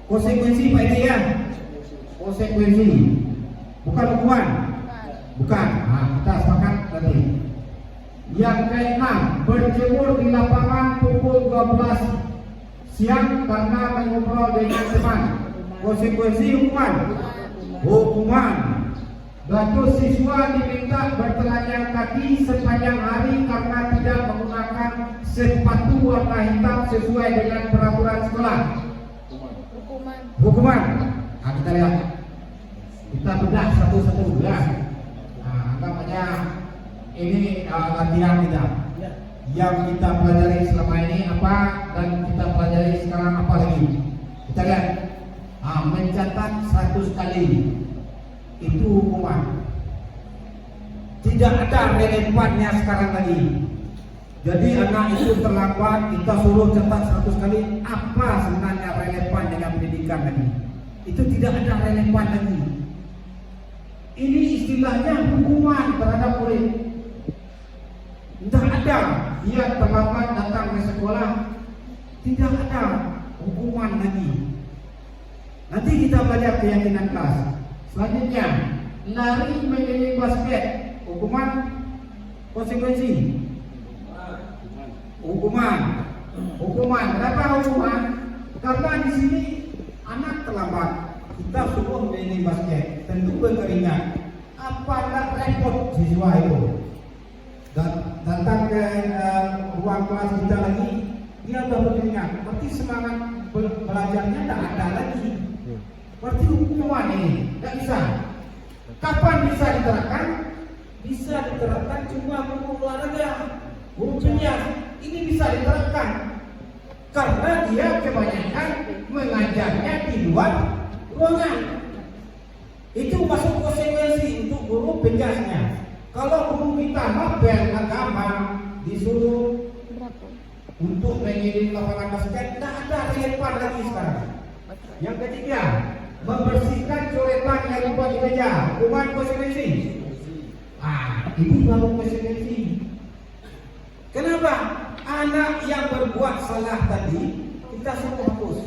Konsekuensi Pak Edi ya. Konsekuensi, bukan hukuman. Bukan. Kita sepakat nanti. Yang keenam, berjemur di lapangan pukul 12 siang karena mengobrol dengan teman. Konsekuensi hukuman. Batu siswa diminta bertelanjang kaki sepanjang hari karena tidak menggunakan sepatu warna hitam sesuai dengan peraturan sekolah. Hukuman. Kita lihat. Kita bedah satu-satu ya. Anggap aja ini latihan kita. Yang kita pelajari selama ini apa dan kita pelajari sekarang apa lagi? Kita lihat. Mencatat 100 kali itu hukuman. Tidak ada relevannya sekarang lagi. Jadi anak itu terlambat, kita suruh cetak 100 kali. Apa sebenarnya relevan dengan pendidikan lagi? Itu tidak ada relevan lagi. Ini istilahnya hukuman terhadap murid. Tidak ada dia terlambat datang ke sekolah. Tidak ada hukuman lagi. Nanti kita belajar keyakinan kelas. Selanjutnya, lari mengelilingi basket. Hukuman, konsekuensi. Hukuman. Kenapa hukuman? Karena di sini anak terlambat. Kita suruh mengelilingi basket. Tentu berkeringat. Apakah repot siswa itu? Datang ke ruang kelas kita lagi, dia sudah berkeringat. Berarti semangat belajarnya tidak ada lagi. Berarti hukuman ini tidak bisa. Kapan bisa diterapkan? Bisa diterapkan cuma guru olahraga, guru kimia. Ini bisa diterapkan karena dia kebanyakan mengajarnya di di luar ruangan. Itu masuk konsekuensi untuk guru penjasnya. Kalau guru kita mabel agama disuruh untuk mengirim lapangan basket, tidak ada relevan lagi sekarang. Yang ketiga, membersihkan coretan yang dibuat di meja, hukuman konsekuensi. Ini baru konsekuensi. Kenapa? Anak yang berbuat salah tadi kita suruh hapus.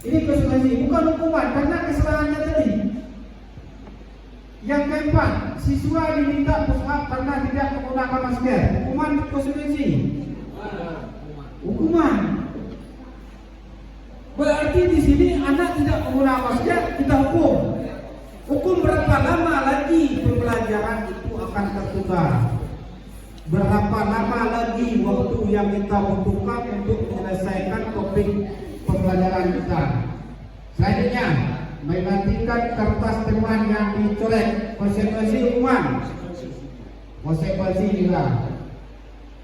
Ini konsekuensi, bukan hukuman karena kesalahannya tadi. Yang keempat, siswa diminta push up karena tidak menggunakan masker. Hukuman konsekuensi. Hukuman. Berarti di sini anak tidak menggunakan masker, kita hukum. Hukum berapa lama lagi pembelajaran itu akan tertukar? Berapa lama lagi waktu yang kita butuhkan untuk menyelesaikan topik pembelajaran kita? Selanjutnya, menggantikan kertas temuan yang dicoret. Konsekuensi hukuman. Konsekuensi juga.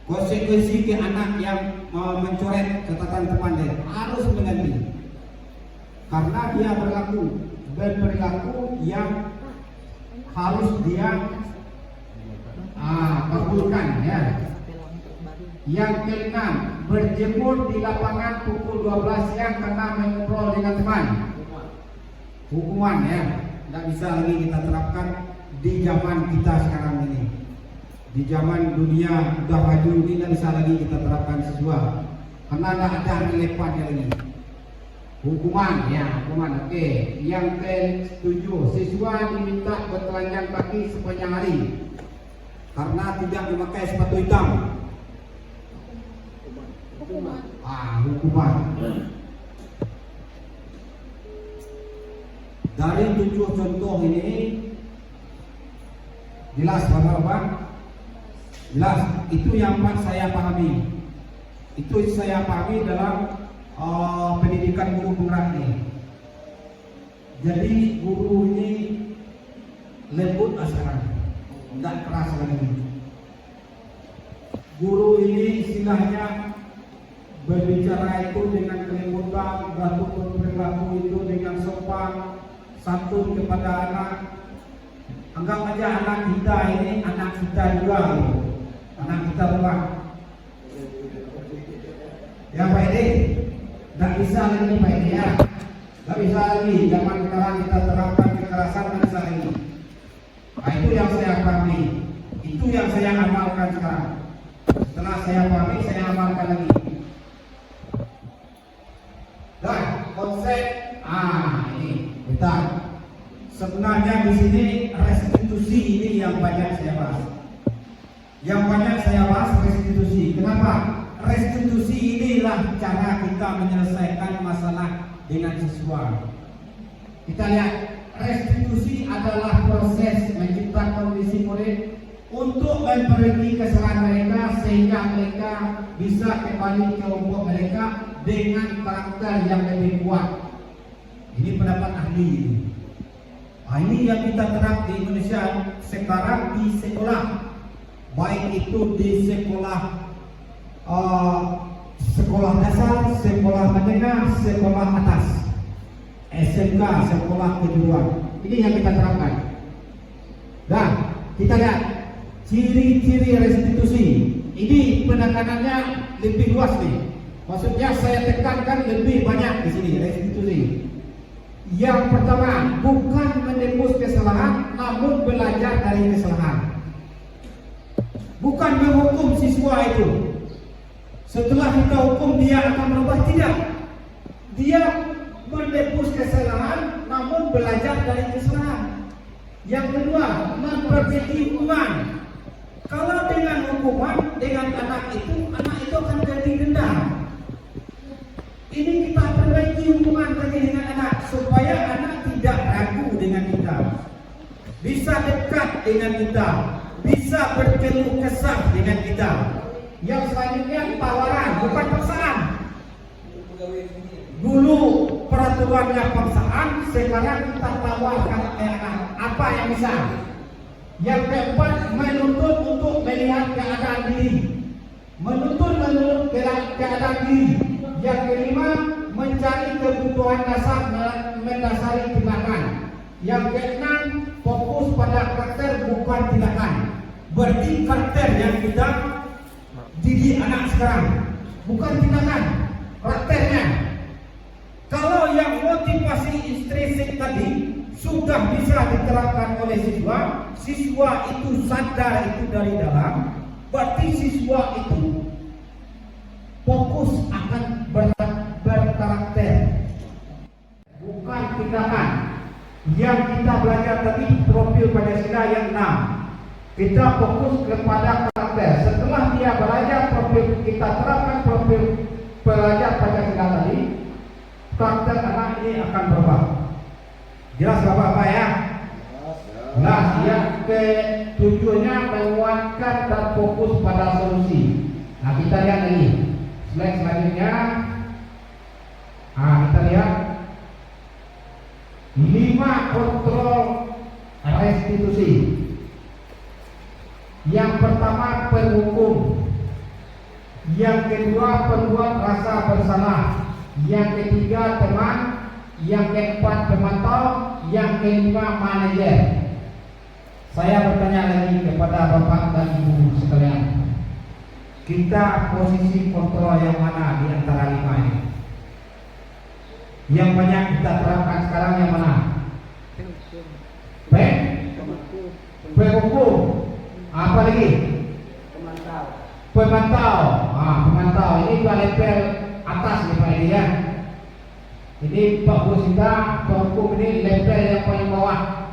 Konsekuensi ke anak yang mencoret catatan teman dia harus mengganti. Karena dia berperilaku yang harus dia kabulkan ya. Yang keenam, berjemur di lapangan pukul 12 siang karena mengobrol dengan teman. Hukuman ya, tidak bisa lagi kita terapkan di zaman kita sekarang ini. Di zaman dunia udah maju ini tidak bisa lagi kita terapkan siswa karena tidak ada relevannya lagi. Hukuman ya, hukuman oke. Yang ke-7, siswa diminta bertelanjang kaki sepanjang hari karena tidak memakai sepatu hitam. Hukuman. Dari 7 contoh ini jelas Bapak-Bapak? Jelas, itu yang saya pahami. Itu saya pahami dalam pendidikan guru penggerak ini. Jadi guru ini lembut sekarang, tidak keras lagi. Guru ini istilahnya berbicara itu dengan kelembutan, berperilaku itu dengan sopan, santun kepada anak. Anggap aja anak kita ini anak kita juga gitu. Anak kita bukan. Ya Pak Edi, tidak bisa lagi Pak Edi ya. Tidak bisa lagi zaman sekarang kita terapkan kekerasan, tidak bisa lagi. Itu yang saya pahami. Itu yang saya amalkan sekarang. Setelah saya pahami, saya amalkan lagi. Dan konsep ini kita sebenarnya di sini restitusi ini yang banyak saya bahas. Yang banyak saya bahas restitusi. Kenapa? Restitusi inilah cara kita menyelesaikan masalah dengan siswa. Kita lihat, restitusi adalah proses menciptakan kondisi murid untuk memperbaiki kesalahan mereka sehingga mereka bisa kembali ke kelompok mereka dengan karakter yang lebih kuat. Ini pendapat ahli. Ini yang kita terap di Indonesia sekarang di sekolah, baik itu di sekolah sekolah dasar, sekolah menengah, sekolah atas, SMK, sekolah kejuruan. Ini yang kita terapkan. Dan kita lihat ciri-ciri restitusi. Ini penekanannya lebih luas nih. Maksudnya saya tekankan lebih banyak di sini restitusi. Yang pertama, bukan menebus kesalahan, namun belajar dari kesalahan. Bukan menghukum siswa itu. Setelah kita hukum dia akan berubah, tidak. Dia menebus kesalahan, namun belajar dari kesalahan. Yang kedua, memperbaiki hukuman. Kalau dengan hukuman dengan anak itu akan jadi dendam. Ini kita perbaiki hukuman tadi dengan anak supaya anak tidak ragu dengan kita, bisa dekat dengan kita, bisa berkeluh kesah dengan kita. Yang selanjutnya tawaran, bukan paksaan. Dulu peraturannya paksaan, sekarang kita tawarkan anak apa yang bisa. Yang keempat, menuntut untuk melihat keadaan diri. Menuntut keadaan diri. Yang kelima, mencari kebutuhan Bahan dasar mendasari tindakan. Yang keenam, fokus pada karakter bukan tindakan. Berarti karakter yang kita didik anak sekarang, bukan tindakan, karakternya. Kalau yang motivasi intrinsik tadi sudah bisa diterapkan oleh siswa, siswa itu sadar itu dari dalam, berarti siswa itu fokus akan berkarakter, bukan tindakan. Yang kita belajar tadi profil Pancasila yang 6, kita fokus kepada karakter. Setelah dia belajar profil, kita terapkan profil pelajar Pancasila tadi, karakter anak ini akan berubah. Jelas Bapak-Bapak ya? Nah, yang ketujuhnya menguatkan dan fokus pada solusi. Nah, kita lihat lagi slide selanjutnya. Nah, kita lihat 5 kontrol restitusi. Yang pertama penghukum, yang kedua pembuat rasa bersalah, yang ketiga teman, yang keempat pemantau, yang kelima manajer. Saya bertanya lagi kepada Bapak dan Ibu sekalian, kita posisi kontrol yang mana di antara 5 ini? Yang banyak kita terapkan sekarang yang mana? Penghukum. Apa lagi? Pemantau. Pemantau ini dua level atas nih Pak ini ya. Ini Pak Busita, penghukum ini level yang paling bawah.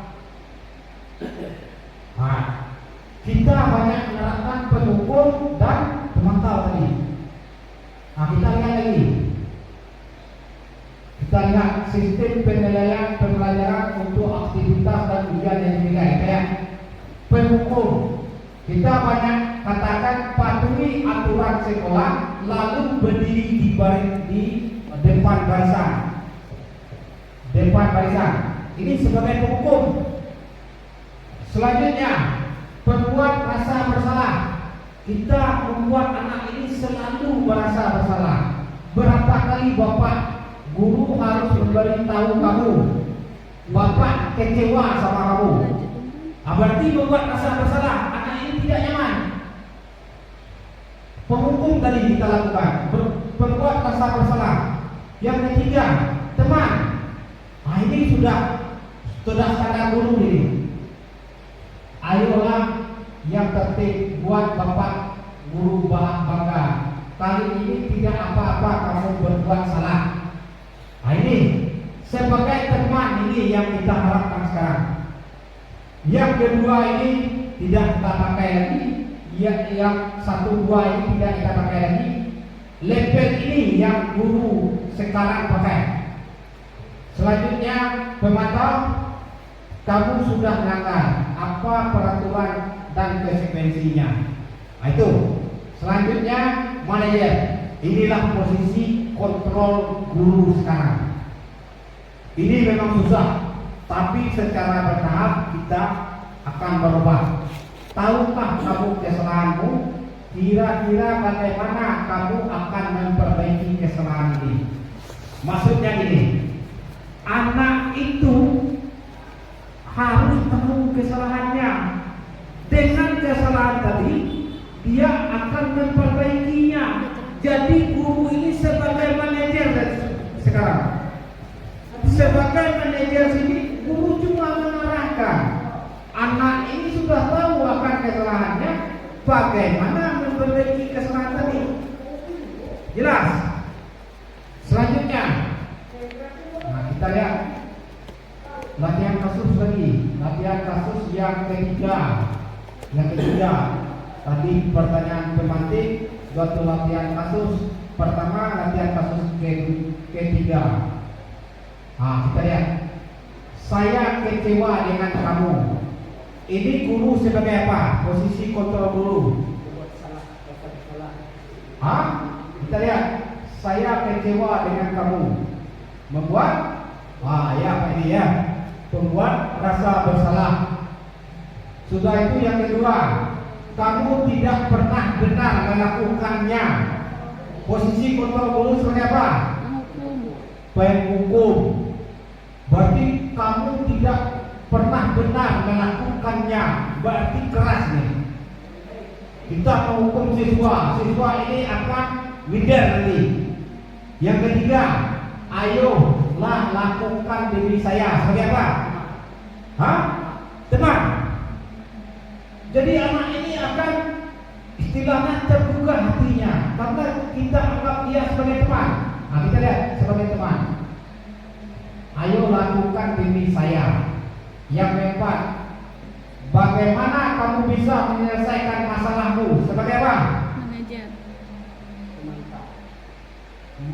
Kita banyak menerapkan penghukum dan pemantau tadi. Kita lihat lagi. Kita lihat sistem penilaian pembelajaran untuk aktivitas dan ujian yang dinilai. Kayak penghukum, kita banyak katakan patuhi aturan sekolah, lalu berdiri di depan barisan. Ini sebagai penghukum. Selanjutnya, pembuat rasa bersalah. Kita membuat anak ini selalu merasa bersalah. Berapa kali Bapak guru harus memberitahu kamu, Bapak kecewa sama kamu. Berarti membuat rasa bersalah, anak ini tidak nyaman. Penghukum tadi kita lakukan, membuat rasa bersalah. Yang ketiga, teman. Ini sudah standar guru ini. Ayolah yang tertib, buat Bapak guru bangga. Kali ini tidak apa-apa kamu berbuat salah. Ini sebagai teman ini yang kita harapkan sekarang. Yang kedua ini tidak kita pakai lagi. Yang 1, 2 ini tidak kita pakai lagi. Level ini yang guru sekarang pakai. Selanjutnya pemantau. Kamu sudah melanggar apa peraturan dan konsekuensinya. Itu. Selanjutnya manajer. Inilah posisi kontrol guru sekarang. Ini memang susah, tapi secara bertahap kita akan berubah. Tahukah kamu kesalahanmu? Kira-kira bagaimana kamu akan memperbaiki kesalahan ini? Maksudnya gini, anak itu harus tahu kesalahannya. Dengan kesalahan tadi, dia akan memperbaikinya. Jadi guru ini sebagai manajer sekarang. Sebagai manajer sini, guru cuma mengarahkan. Anak ini sudah tahu akan kesalahannya, bagaimana memperbaiki kesalahan tadi. Jelas? Selanjutnya, kita lihat latihan kasus lagi. Latihan kasus yang ketiga. Tadi pertanyaan pemantik, suatu latihan kasus. Pertama latihan kasus ketiga. Kita lihat. Saya kecewa dengan kamu. Ini guru sebagai apa? Posisi kontrol guru. Kita lihat. Saya kecewa dengan kamu. Membuat Pak ini ya. Membuat rasa bersalah. Sudah itu yang kedua. Kamu tidak pernah benar melakukannya. Posisi kontrol guru sebagai apa? penghukum. Berarti kamu tidak pernah benar melakukannya, berarti keras nih. Kita menghukum siswa, siswa ini akan minder nanti. Yang ketiga, ayolah lakukan diri saya sebagai apa? Hah? Teman. Jadi anak ini akan istilahnya terbuka hatinya karena kita anggap dia sebagai teman. Nah, kita lihat sebagai teman. Ayo lakukan diri saya. Yang keempat, bagaimana kamu bisa menyelesaikan masalahmu sebagai apa?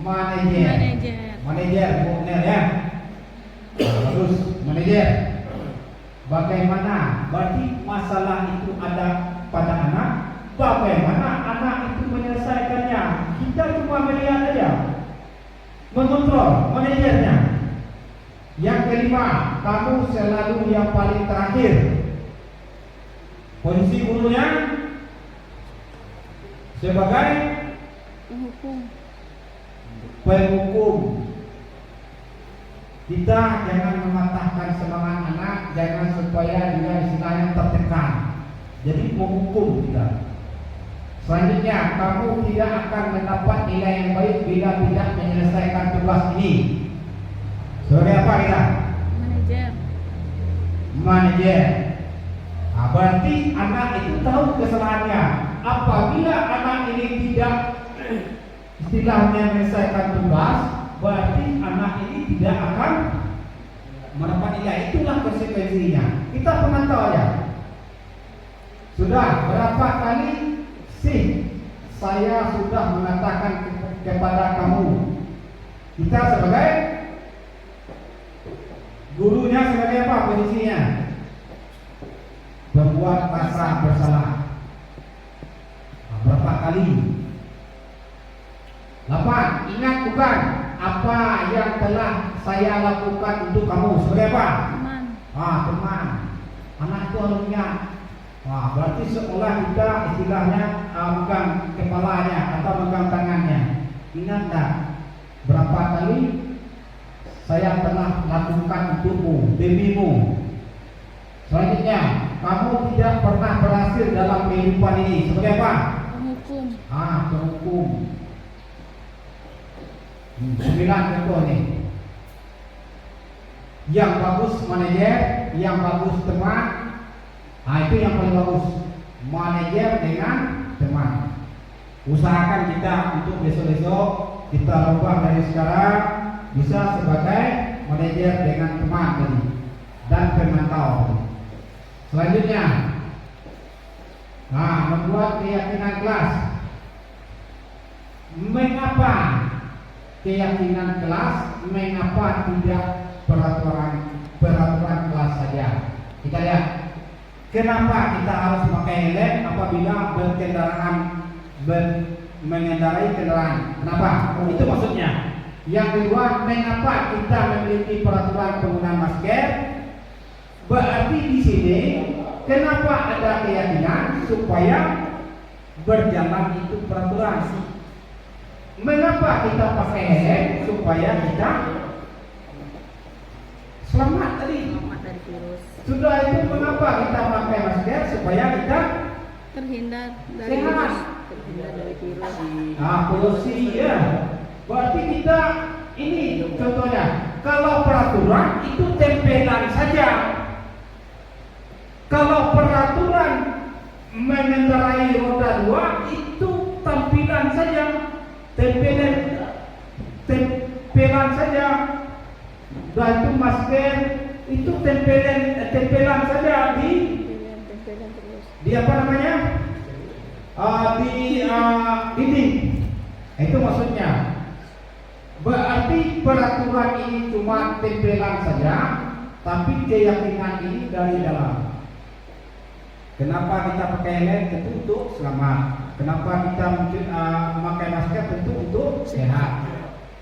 Manajer. Manajer, benar ya. Terus manajer. Bagaimana? Berarti masalah itu ada pada anak. Bagaimana anak itu menyelesaikannya? Kita cuma melihat aja, mengontrol manajernya. Yang kelima, kamu selalu yang paling terakhir. Posisi gurunya sebagai penghukum. Kita jangan mematahkan semangat anak, jangan supaya dia istilahnya tertekan. Jadi menghukum kita. Selanjutnya, kamu tidak akan mendapat nilai yang baik bila tidak menyelesaikan tugas ini. Sebagai apa kita? Manajer. Nah, berarti anak itu tahu kesalahannya. Apabila anak ini tidak istilahnya menyelesaikan tugas, berarti anak ini tidak akan mendapat nilai. Itulah konsekuensinya. Kita pemantau ya. Sudah berapa kali sih saya sudah mengatakan kepada kamu, kita sebagai gurunya sebagai apa posisinya? Membuat rasa bersalah. Nah, berapa kali? 8. Ingat bukan apa yang telah saya lakukan untuk kamu sebagai apa? Teman. Teman. Anak itu harus ingat. Wah, berarti seolah kita istilahnya megang kepalanya atau megang tangannya. Ingat tak berapa kali saya telah lakukan untukmu, demimu. Selanjutnya, kamu tidak pernah berhasil dalam kehidupan ini sebagai apa? Penghukum. Penghukum. 9 contoh nih. Yang bagus manajer, yang bagus teman. Itu yang paling bagus. Manajer dengan teman. Usahakan kita untuk besok-besok kita rubah dari sekarang bisa sebagai manajer dengan teman tadi dan pemantau. Selanjutnya, membuat keyakinan kelas. Mengapa keyakinan kelas? Mengapa tidak peraturan kelas saja? Kita lihat. Kenapa kita harus pakai helm apabila mengendarai kendaraan? Kenapa? Itu maksudnya. Yang kedua, mengapa kita memiliki peraturan penggunaan masker? Berarti di sini kenapa ada keyakinan supaya berjalan itu peraturan? Mengapa kita pakai helm? Supaya kita selamat tadi. Selamat dari virus. Sudah itu mengapa kita pakai masker? Supaya kita Terhindar dari sehat. virus. Terhindar dari virus. Polusi ya. Berarti kita ini contohnya, kalau peraturan itu tempelan saja. Kalau peraturan mengendarai roda 2 itu tampilan saja, tempelan saja. Dan itu masker itu tempelan saja di terus. apa namanya? Di dinding. Itu maksudnya. Berarti peraturan ini cuma tempelan saja, tapi keyakinan ini dari dalam. Kenapa kita pakai helm? Tentu untuk selamat. Kenapa kita memakai masker? Tentu untuk sehat.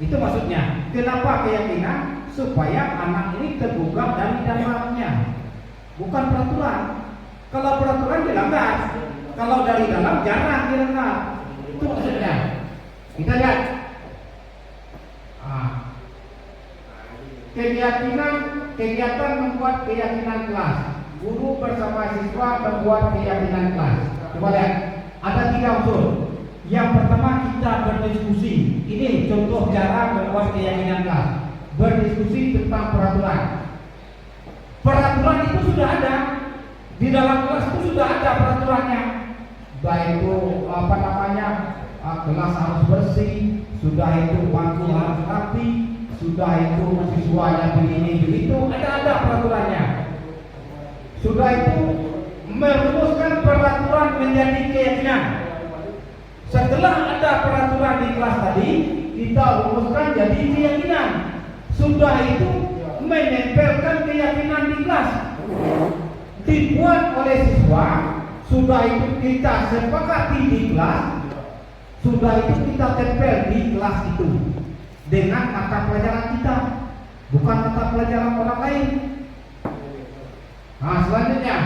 Itu maksudnya. Kenapa keyakinan? Supaya anak ini terbuka dari dalamnya, bukan peraturan. Kalau peraturan dilanggar, kalau dari dalam jarang dilanggar. Itu maksudnya. Kita lihat. kegiatan membuat keyakinan kelas. Guru bersama siswa membuat keyakinan kelas. Coba lihat, ada 3 unsur. Yang pertama kita berdiskusi. Ini contoh cara membuat keyakinan kelas. Berdiskusi tentang peraturan. Peraturan itu sudah ada di dalam kelas, itu sudah ada peraturannya. Baik itu kelas harus bersih, sudah itu bangku harus rapi, sudah itu siswanya begini begitu, ada peraturannya. Sudah itu merumuskan peraturan menjadi keyakinan. Setelah ada peraturan di kelas tadi, kita rumuskan jadi keyakinan. Sudah itu menempelkan keyakinan di kelas, dibuat oleh siswa. Sudah itu kita sepakati di kelas, sudah itu kita tempel di kelas itu dengan mata pelajaran kita, bukan mata pelajaran orang lain. Nah, selanjutnya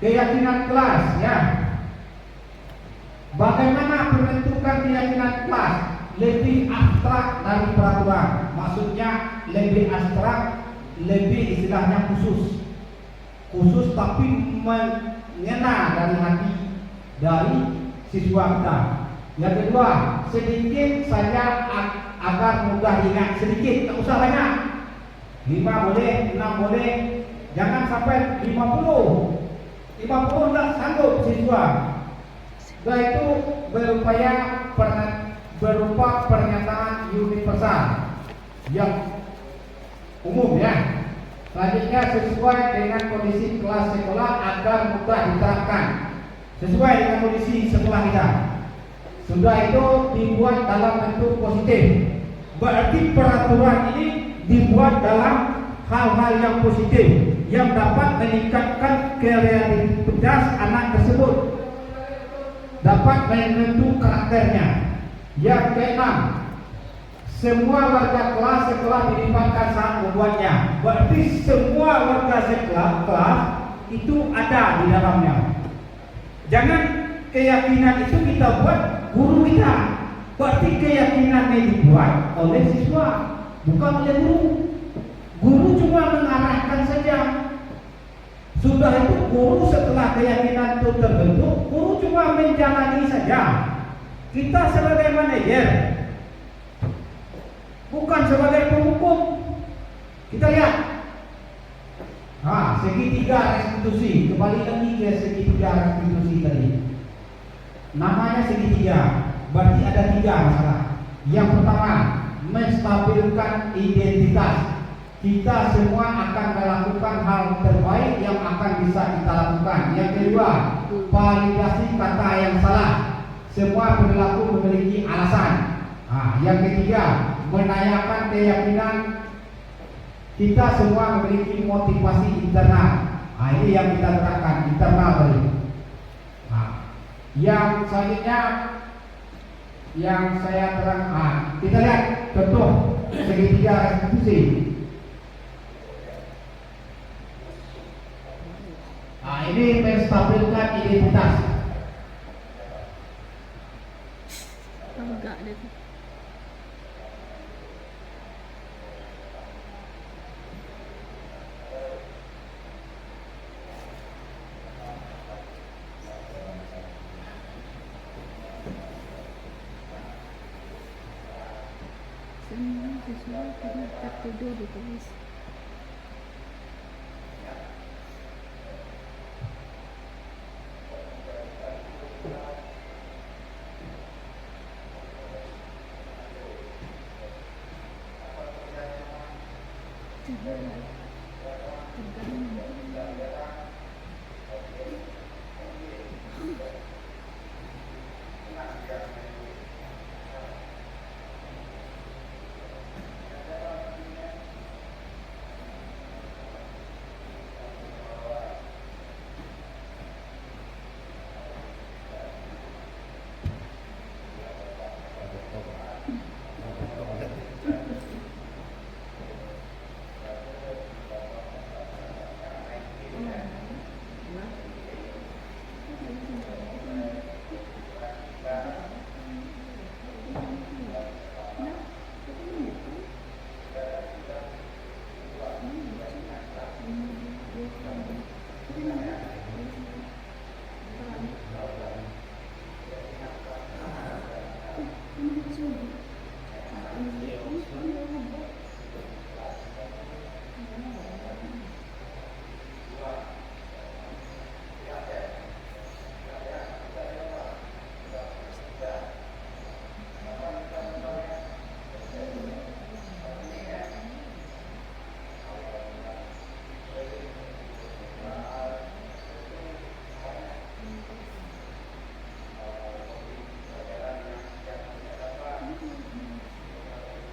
keyakinan kelas, ya. Bagaimana menentukan keyakinan kelas? Lebih abstrak dari peraturan. Maksudnya lebih abstrak, lebih istilahnya khusus tapi mengena dari hati dari siswa kita. Yang kedua, sedikit saja agar mudah diingat. Sedikit, tak usah banyak. 5 boleh, 6 boleh, jangan sampai 50 tak sanggup siswa. Dan itu berupa pernyataan universal yang umum, ya. Selanjutnya sesuai dengan kondisi kelas sekolah agar mudah diterapkan. Sesuai dengan kondisi sekolah kita. Sudah itu dibuat dalam bentuk positif. Berarti peraturan ini dibuat dalam hal-hal yang positif yang dapat meningkatkan kreativitas anak tersebut, dapat membentuk karakternya. Yang keenam, semua warga kelas sekolah dilibatkan saat membuatnya. Berarti semua warga kelas itu ada di dalamnya. Jangan keyakinan itu kita buat guru kita. Berarti keyakinannya dibuat oleh siswa, bukan oleh guru. Guru cuma mengarahkan saja. Sudah itu guru setelah keyakinan itu terbentuk, guru cuma menjalani saja. Kita sebagai manajer, bukan sebagai penghukum. Kita lihat, segitiga restitusi. Kembali lagi ke segitiga restitusi tadi. Namanya segitiga, berarti ada 3 masalah. Yang pertama, menstabilkan identitas. Kita semua akan melakukan hal terbaik yang akan bisa kita lakukan. Yang kedua, validasi kata yang salah. Semua perilaku memiliki alasan. Yang ketiga, menanyakan keyakinan. Kita semua memiliki motivasi internal. Ini yang kita terangkan, internal tadi. Yang selanjutnya yang saya terangkan, kita lihat contoh segitiga restitusi. Ini menstabilkan identitas. Enggak deh. Semua sesuai dengan tertuduh ditulis.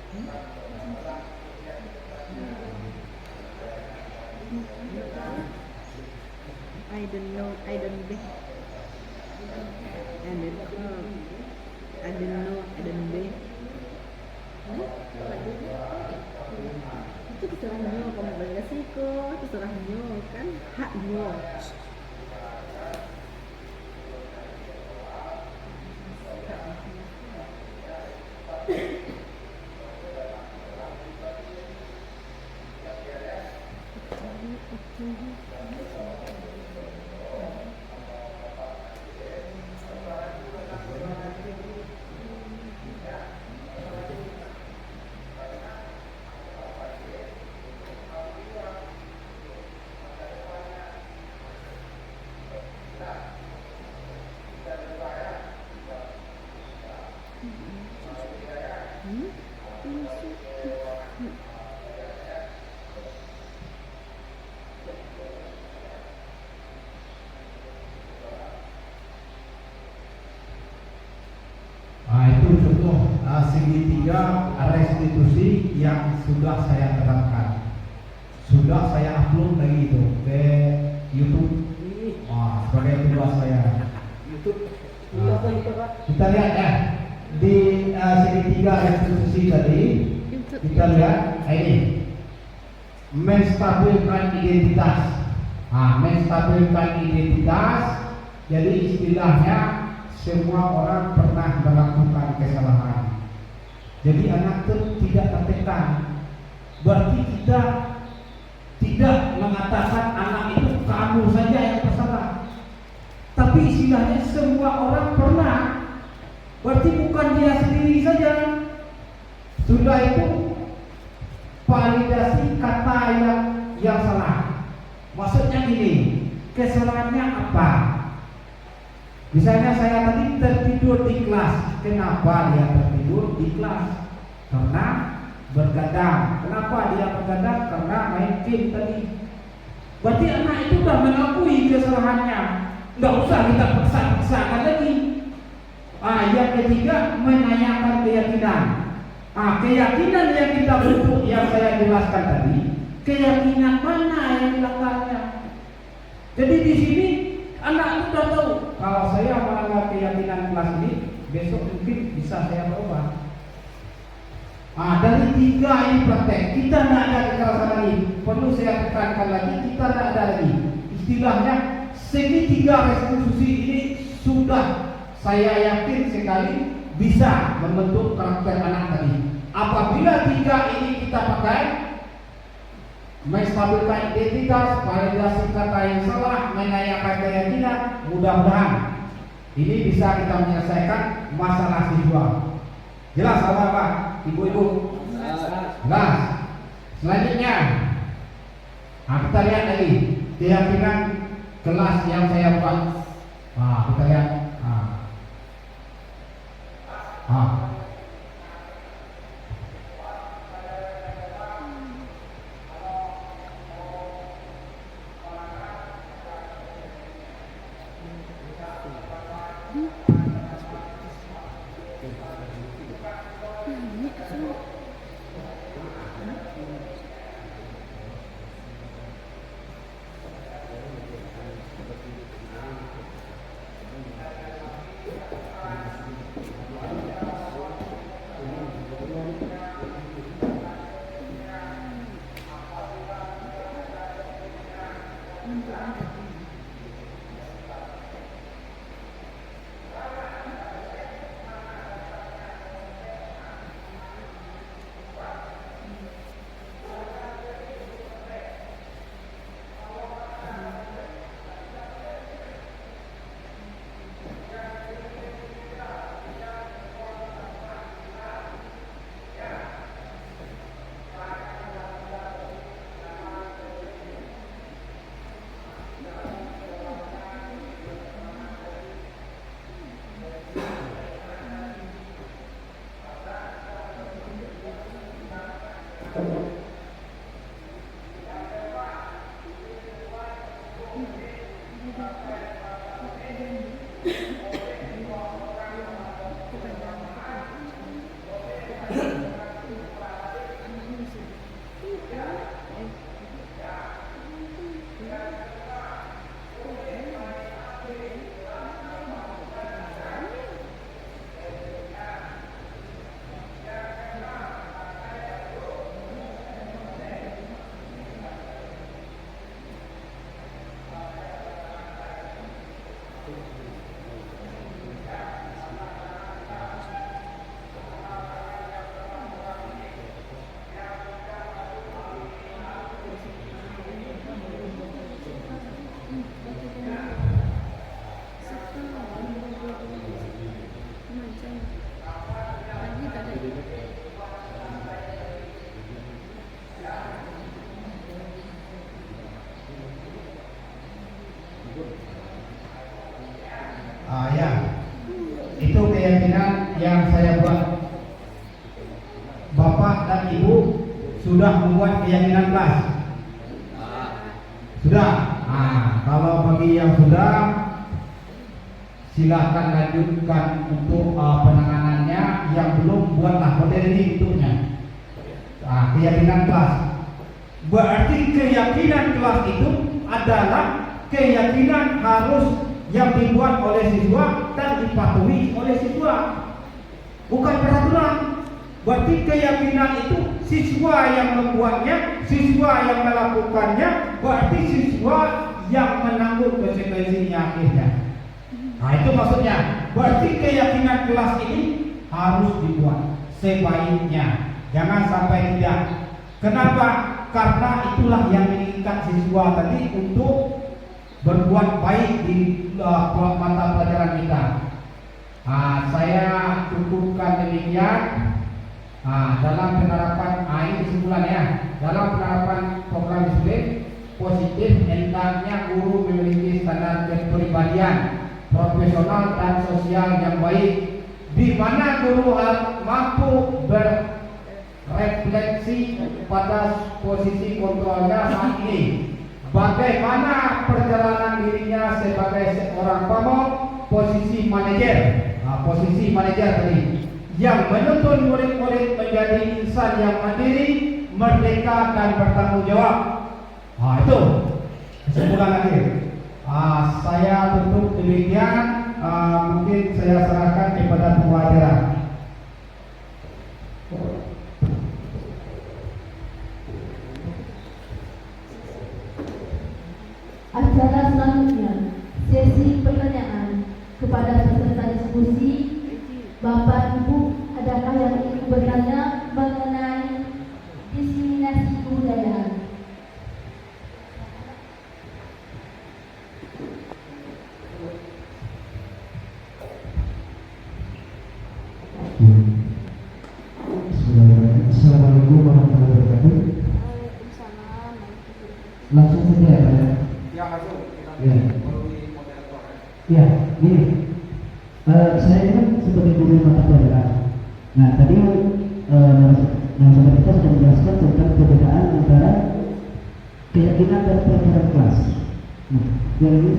I don't know, I don't be. I don't know, I don't be. Itu terserah nyo, kamu balik siko, terserah nyo, kan hak nyo. Itu contoh segitiga restitusi yang sudah saya terapkan. Sudah saya upload lagi itu ke YouTube. Sebagai tugas saya. Kita lihat ya di segitiga restitusi tadi. Kita lihat ini menstabilkan identitas. Menstabilkan identitas. Jadi istilahnya semua orang pernah melakukan kesalahan. Jadi anak itu tidak tertekan. Berarti kita tidak mengatakan anak itu kamu saja yang bersalah. Tapi istilahnya semua orang pernah. Berarti bukan dia sendiri saja. Sudah itu validasi kata yang salah. Maksudnya gini, kesalahannya apa? Misalnya saya tadi tertidur di kelas. Kenapa dia tertidur di kelas? Karena bergadang. Kenapa dia bergadang? Karena main game tadi. Berarti anak itu sudah mengakui kesalahannya. Nggak usah kita paksa-paksakan lagi. Yang ketiga, menanyakan keyakinan. Keyakinan yang kita butuh, yang saya jelaskan tadi, keyakinan mana yang dilanggarnya. Jadi di sini anak sudah tahu, kalau saya melanggar keyakinan kelas ini, besok mungkin bisa saya berubah. Dari tiga ini praktek, kita tidak ada kekerasan lagi. Perlu saya tekankan lagi, kita tidak ada lagi. Istilahnya segitiga restitusi ini sudah saya yakin sekali bisa membentuk karakter anak tadi. Apabila tiga ini kita pakai, menstabilkan identitas, validasi kata yang salah, menanyakan keyakinan, mudah-mudahan ini bisa kita menyelesaikan masalah siswa. Jelas apa ibu-ibu? Jelas. Selanjutnya, kita lihat lagi keyakinan kelas yang saya buat. Kita lihat. dan ibu sudah membuat keyakinan kelas? Sudah. Nah, kalau bagi yang sudah, silakan lanjutkan untuk penanganannya. Yang belum, buatlah materi untuknya. Nah, keyakinan kelas. Berarti keyakinan kelas itu adalah keyakinan harus yang dibuat oleh siswa dan dipatuhi oleh siswa, bukan peraturan. Berarti keyakinan itu siswa yang membuatnya, siswa yang melakukannya, berarti siswa yang menanggung konsekuensinya akhirnya. Nah, itu maksudnya. Berarti keyakinan kelas ini harus dibuat sebaiknya, jangan sampai tidak. Kenapa? Karena itulah yang mengikat siswa tadi untuk berbuat baik di mata pelajaran kita. Saya cukupkan demikian. Dalam penerapan ini kesimpulan ya. Dalam penerapan program disiplin positif, hendaknya guru memiliki standar kepribadian profesional dan sosial yang baik, di mana guru harus mampu berefleksi pada posisi kontrolnya saat ini. Bagaimana perjalanan dirinya sebagai seorang pamong, posisi manajer tadi, yang menuntun murid-murid menjadi insan yang mandiri, merdeka dan bertanggung jawab. Itu kesimpulan akhir. Saya tutup demikian. Mungkin saya serahkan kepada pembelajaran. Acara selanjutnya, sesi pertanyaan kepada peserta diskusi. Bapak Ibu, adakah yang ingin bertanya mengenai diseminasi kebudayaan? Assalamualaikum warahmatullahi wabarakatuh. Langsung saja ya Pak ya. Ya, langsung. Ya. Ya, gini. Saya ini kan sebagai guru mata pelajaran. Nah, tadi narasumber kita sudah menjelaskan tentang perbedaan antara keyakinan dan pelajaran kelas. Nah, yang ini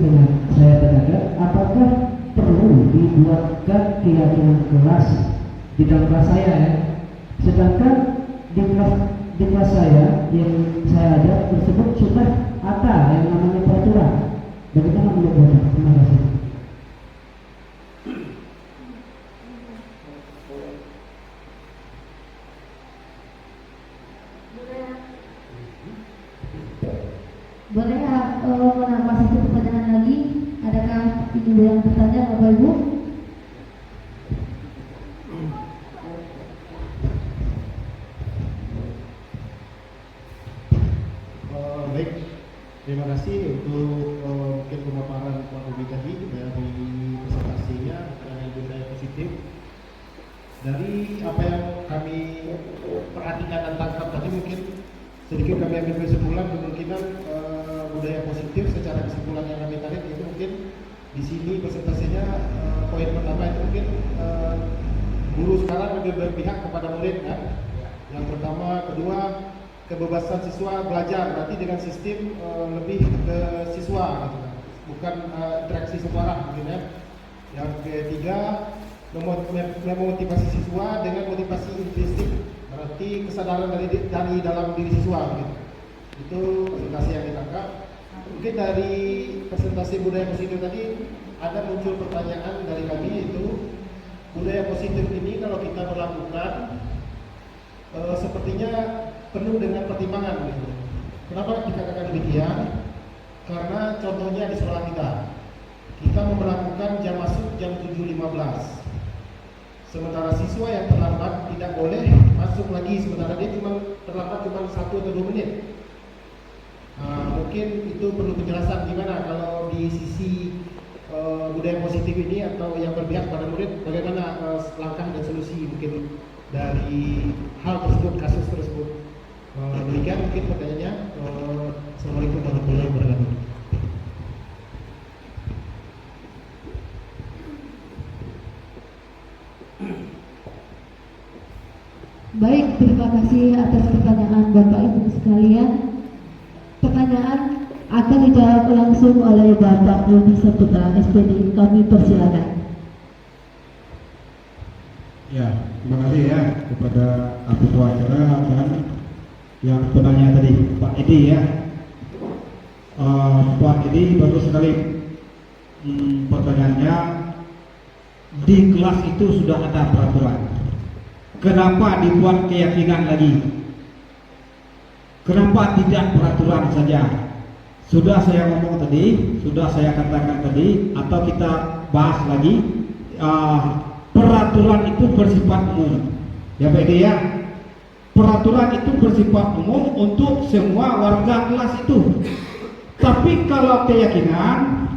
saya tanyakan, apakah perlu dibuatkan keyakinan kelas di dalam kelas saya ya? Sedangkan di kelas saya yang saya ajar tersebut sudah ada yang namanya peraturan. Bagaimana menurut Bapak? Terima kasih. Boleh menambah satu pertanyaan lagi? Adakah ingin yang bertanya Bapak Ibu? Baik, terima kasih untuk mungkin pemaparan Pak Bobi tadi dari presentasinya mengenai budaya positif. Dari apa yang kami perhatikan dan tangkap tadi, mungkin sedikit kami ambil kesimpulan kemungkinan budaya positif. Secara kesimpulan yang kami tarik itu mungkin di sini presentasinya poin pertama itu mungkin guru sekarang lebih berpihak kepada murid kan. Yang pertama, kedua, kebebasan siswa belajar, berarti dengan sistem lebih ke siswa gitu kan, bukan interaksi semua orang mungkin ya. Yang ketiga, memotivasi siswa dengan motivasi intrinsik, berarti kesadaran dari dalam diri siswa gitu. Itu presentasi yang ditangkap. Mungkin dari presentasi budaya positif tadi ada muncul pertanyaan dari kami, itu budaya positif ini kalau kita berlakukan sepertinya penuh dengan pertimbangan gitu. Kenapa dikatakan demikian? Karena contohnya di sekolah kita memperlakukan jam masuk jam 7.15. Sementara siswa yang terlambat tidak boleh masuk lagi, sementara dia terlambat cuma 1 atau 2 menit. Mungkin itu perlu penjelasan gimana kalau di sisi budaya positif ini atau yang berpihak pada murid, bagaimana langkah dan solusi mungkin dari hal tersebut, kasus tersebut. Demikian mungkin pertanyaannya. Assalamualaikum warahmatullahi wabarakatuh. Baik, Terima kasih atas pertanyaan Bapak Ibu sekalian. Pertanyaan akan dijawab langsung oleh Bapak Rudi Saputra, SPD. Kami persilakan. Ya, terima kasih ya kepada ketua acara dan yang penanya tadi, Pak Edi ya. Pak Edi bagus sekali pertanyaannya. Di kelas itu sudah ada peraturan. Kenapa dibuat keyakinan lagi? Kenapa tidak peraturan saja? Sudah saya ngomong tadi, sudah saya katakan tadi, atau kita bahas lagi. Peraturan itu bersifat umum, ya Pak Edi ya. Peraturan itu bersifat umum untuk semua warga kelas itu. Tapi kalau keyakinan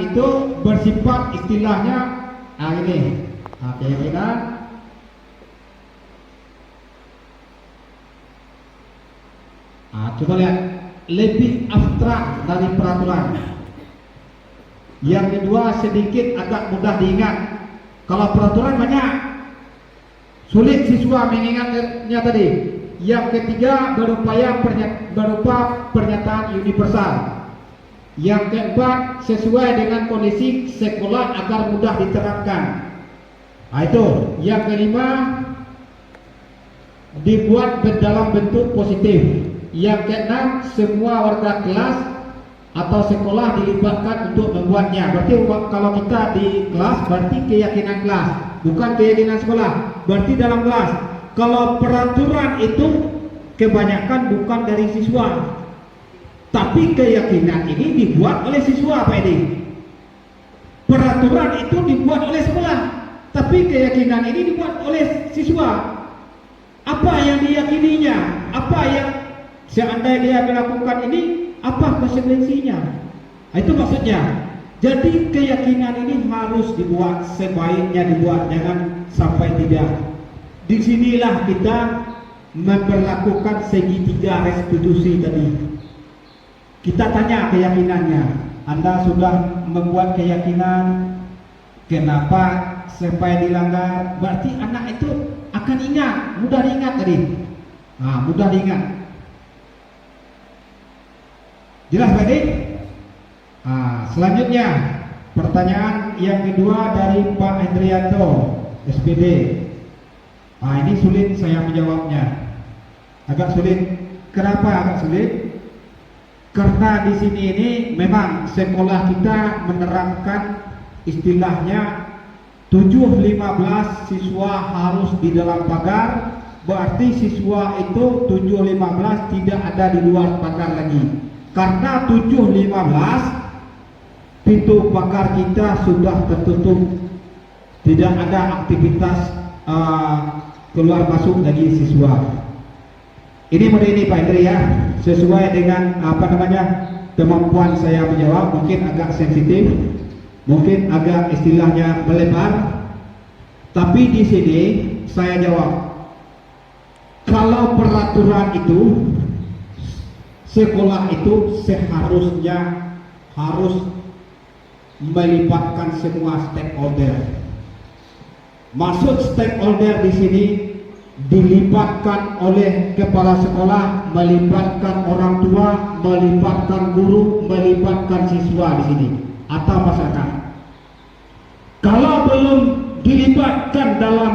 itu bersifat istilahnya, ini, keyakinan. Coba lihat, lebih abstrak dari peraturan. Yang kedua sedikit agak mudah diingat. Kalau peraturan banyak, sulit siswa mengingatnya tadi. Yang ketiga berupa pernyataan universal. Yang keempat sesuai dengan kondisi sekolah agar mudah diterapkan. Itu. Yang kelima dibuat dalam bentuk positif. Yang keenam semua warga kelas atau sekolah dilibatkan untuk membuatnya. Berarti kalau kita di kelas berarti keyakinan kelas, bukan keyakinan sekolah. Berarti dalam kelas. Kalau peraturan itu kebanyakan bukan dari siswa, tapi keyakinan ini dibuat oleh siswa, Pak Edi. Peraturan itu dibuat oleh sekolah, tapi keyakinan ini dibuat oleh siswa. Apa yang diyakininya? Apa yang seandainya dia melakukan ini, apa konsekuensinya? Itu maksudnya. Jadi keyakinan ini harus dibuat, sebaiknya dibuat, jangan sampai tidak. Disinilah kita memperlakukan segitiga restitusi tadi. Kita tanya keyakinannya. Anda sudah membuat keyakinan, kenapa sampai dilanggar? Berarti anak itu akan ingat, mudah diingat tadi. Mudah diingat. Jelas Pak Edi? Selanjutnya pertanyaan yang kedua dari Pak Hendrianto, SPD. Ini sulit saya menjawabnya. Agak sulit. Kenapa agak sulit? Karena di sini ini memang sekolah kita menerapkan istilahnya 7-15 siswa harus di dalam pagar. Berarti siswa itu 7-15 tidak ada di luar pagar lagi. Karena 7-15 pintu pagar kita sudah tertutup, tidak ada aktivitas keluar masuk lagi siswa. Ini model ini Pak Hendri ya, sesuai dengan kemampuan saya menjawab. Mungkin agak sensitif, mungkin agak istilahnya melebar, tapi di sini saya jawab. Kalau peraturan itu, sekolah itu seharusnya harus melibatkan semua stakeholder. Maksud stakeholder di sini dilibatkan oleh kepala sekolah, melibatkan orang tua, melibatkan guru, melibatkan siswa di sini atau masyarakat. Kalau belum dilibatkan dalam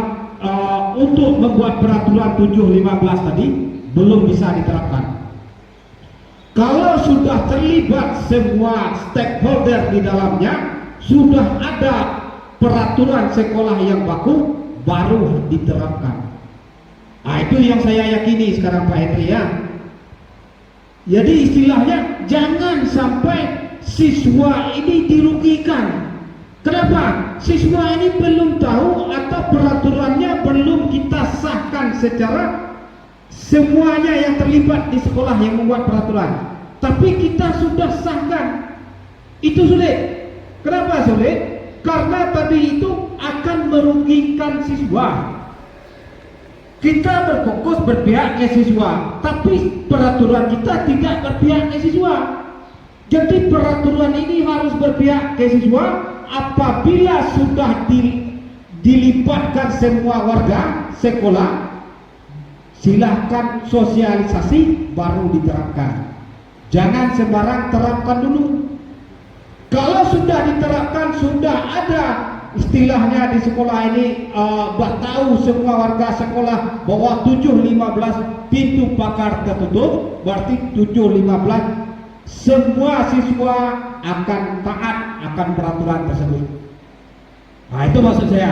untuk membuat peraturan 7-15 tadi, belum bisa diterapkan. Kalau sudah terlibat semua stakeholder di dalamnya, sudah ada peraturan sekolah yang baku, baru diterapkan. Itu yang saya yakini sekarang Pak Hendri ya. Jadi istilahnya jangan sampai siswa ini dirugikan. Kenapa? Siswa ini belum tahu atau peraturannya belum kita sahkan secara semuanya yang terlibat di sekolah yang membuat peraturan. Tapi kita sudah sahkan. Itu sulit. Kenapa sulit? Karena tadi itu akan merugikan siswa. Kita berfokus berpihak ke siswa, tapi peraturan kita tidak berpihak ke siswa. Jadi peraturan ini harus berpihak ke siswa apabila sudah dilibatkan semua warga, sekolah, silahkan sosialisasi baru diterapkan. Jangan sembarang terapkan dulu. Kalau sudah diterapkan, sudah ada istilahnya di sekolah ini, tahu semua warga sekolah bahwa 7.15 pintu pagar tertutup, berarti 7.15 semua siswa akan taat akan peraturan tersebut. Nah, itu maksud saya.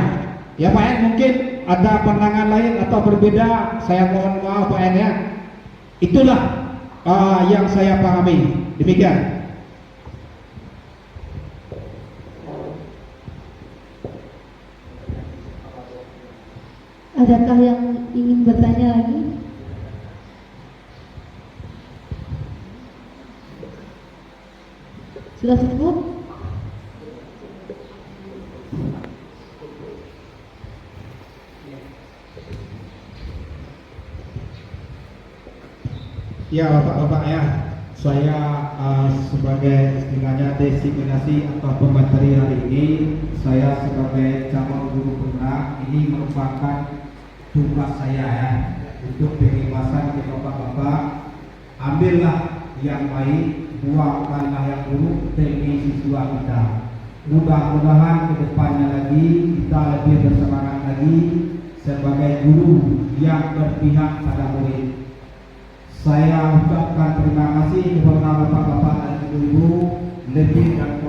Ya Pak En, mungkin ada pandangan lain atau berbeda, saya mohon maaf Pak En ya. Itulah yang saya pahami. Demikian. Adakah yang ingin bertanya lagi? Sudah cukup? Ya Bapak-Bapak ya, saya sebagai istilahnya desiminasi atau pemateri hari ini, saya sebagai calon guru penggerak, ini merupakan tugas saya ya, untuk pembebasan ke Bapak-Bapak. Ambillah yang baik, buangkanlah yang buruk demi siswa kita. Mudah-mudahan ke depannya lagi kita lebih bersemangat lagi sebagai guru yang berpihak pada murid. Saya ucapkan terima kasih kepada Bapak-Bapak dan Ibu-Ibu. Lebih dan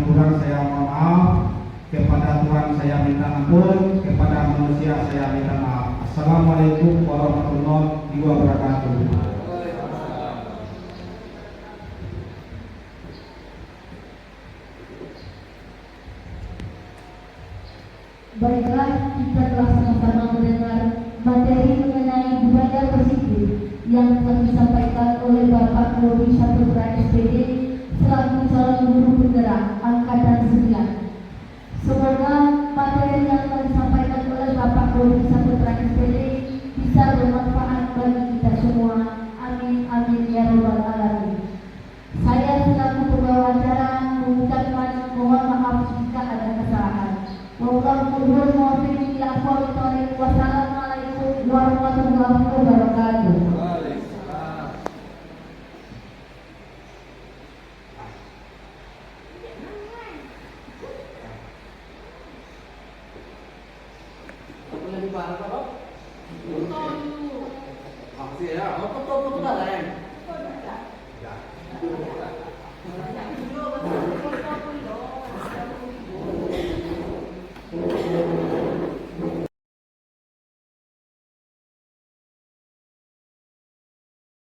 kurang saya mohon maaf. Kepada Tuhan saya minta ampun, kepada manusia saya minta maaf. Assalamualaikum warahmatullahi wabarakatuh. Baiklah, kita telah sama-sama mendengar materi mengenai budaya positif yang telah disampaikan oleh Bapak Robi Saputra SPD selaku calon guru penggerak Angkatan 9. Semoga materi yang telah disampaikan oleh Bapak Robi Saputra SPD bisa bermanfaat bagi kita semua. Amin, amin ya robbal alamin. Saya selaku pembawa acara mengucapkan mohon maaf jika ada kesalahan. Wassalamualaikum warahmatullahi wabarakatuh. Makasih ya. Betul-betul lah,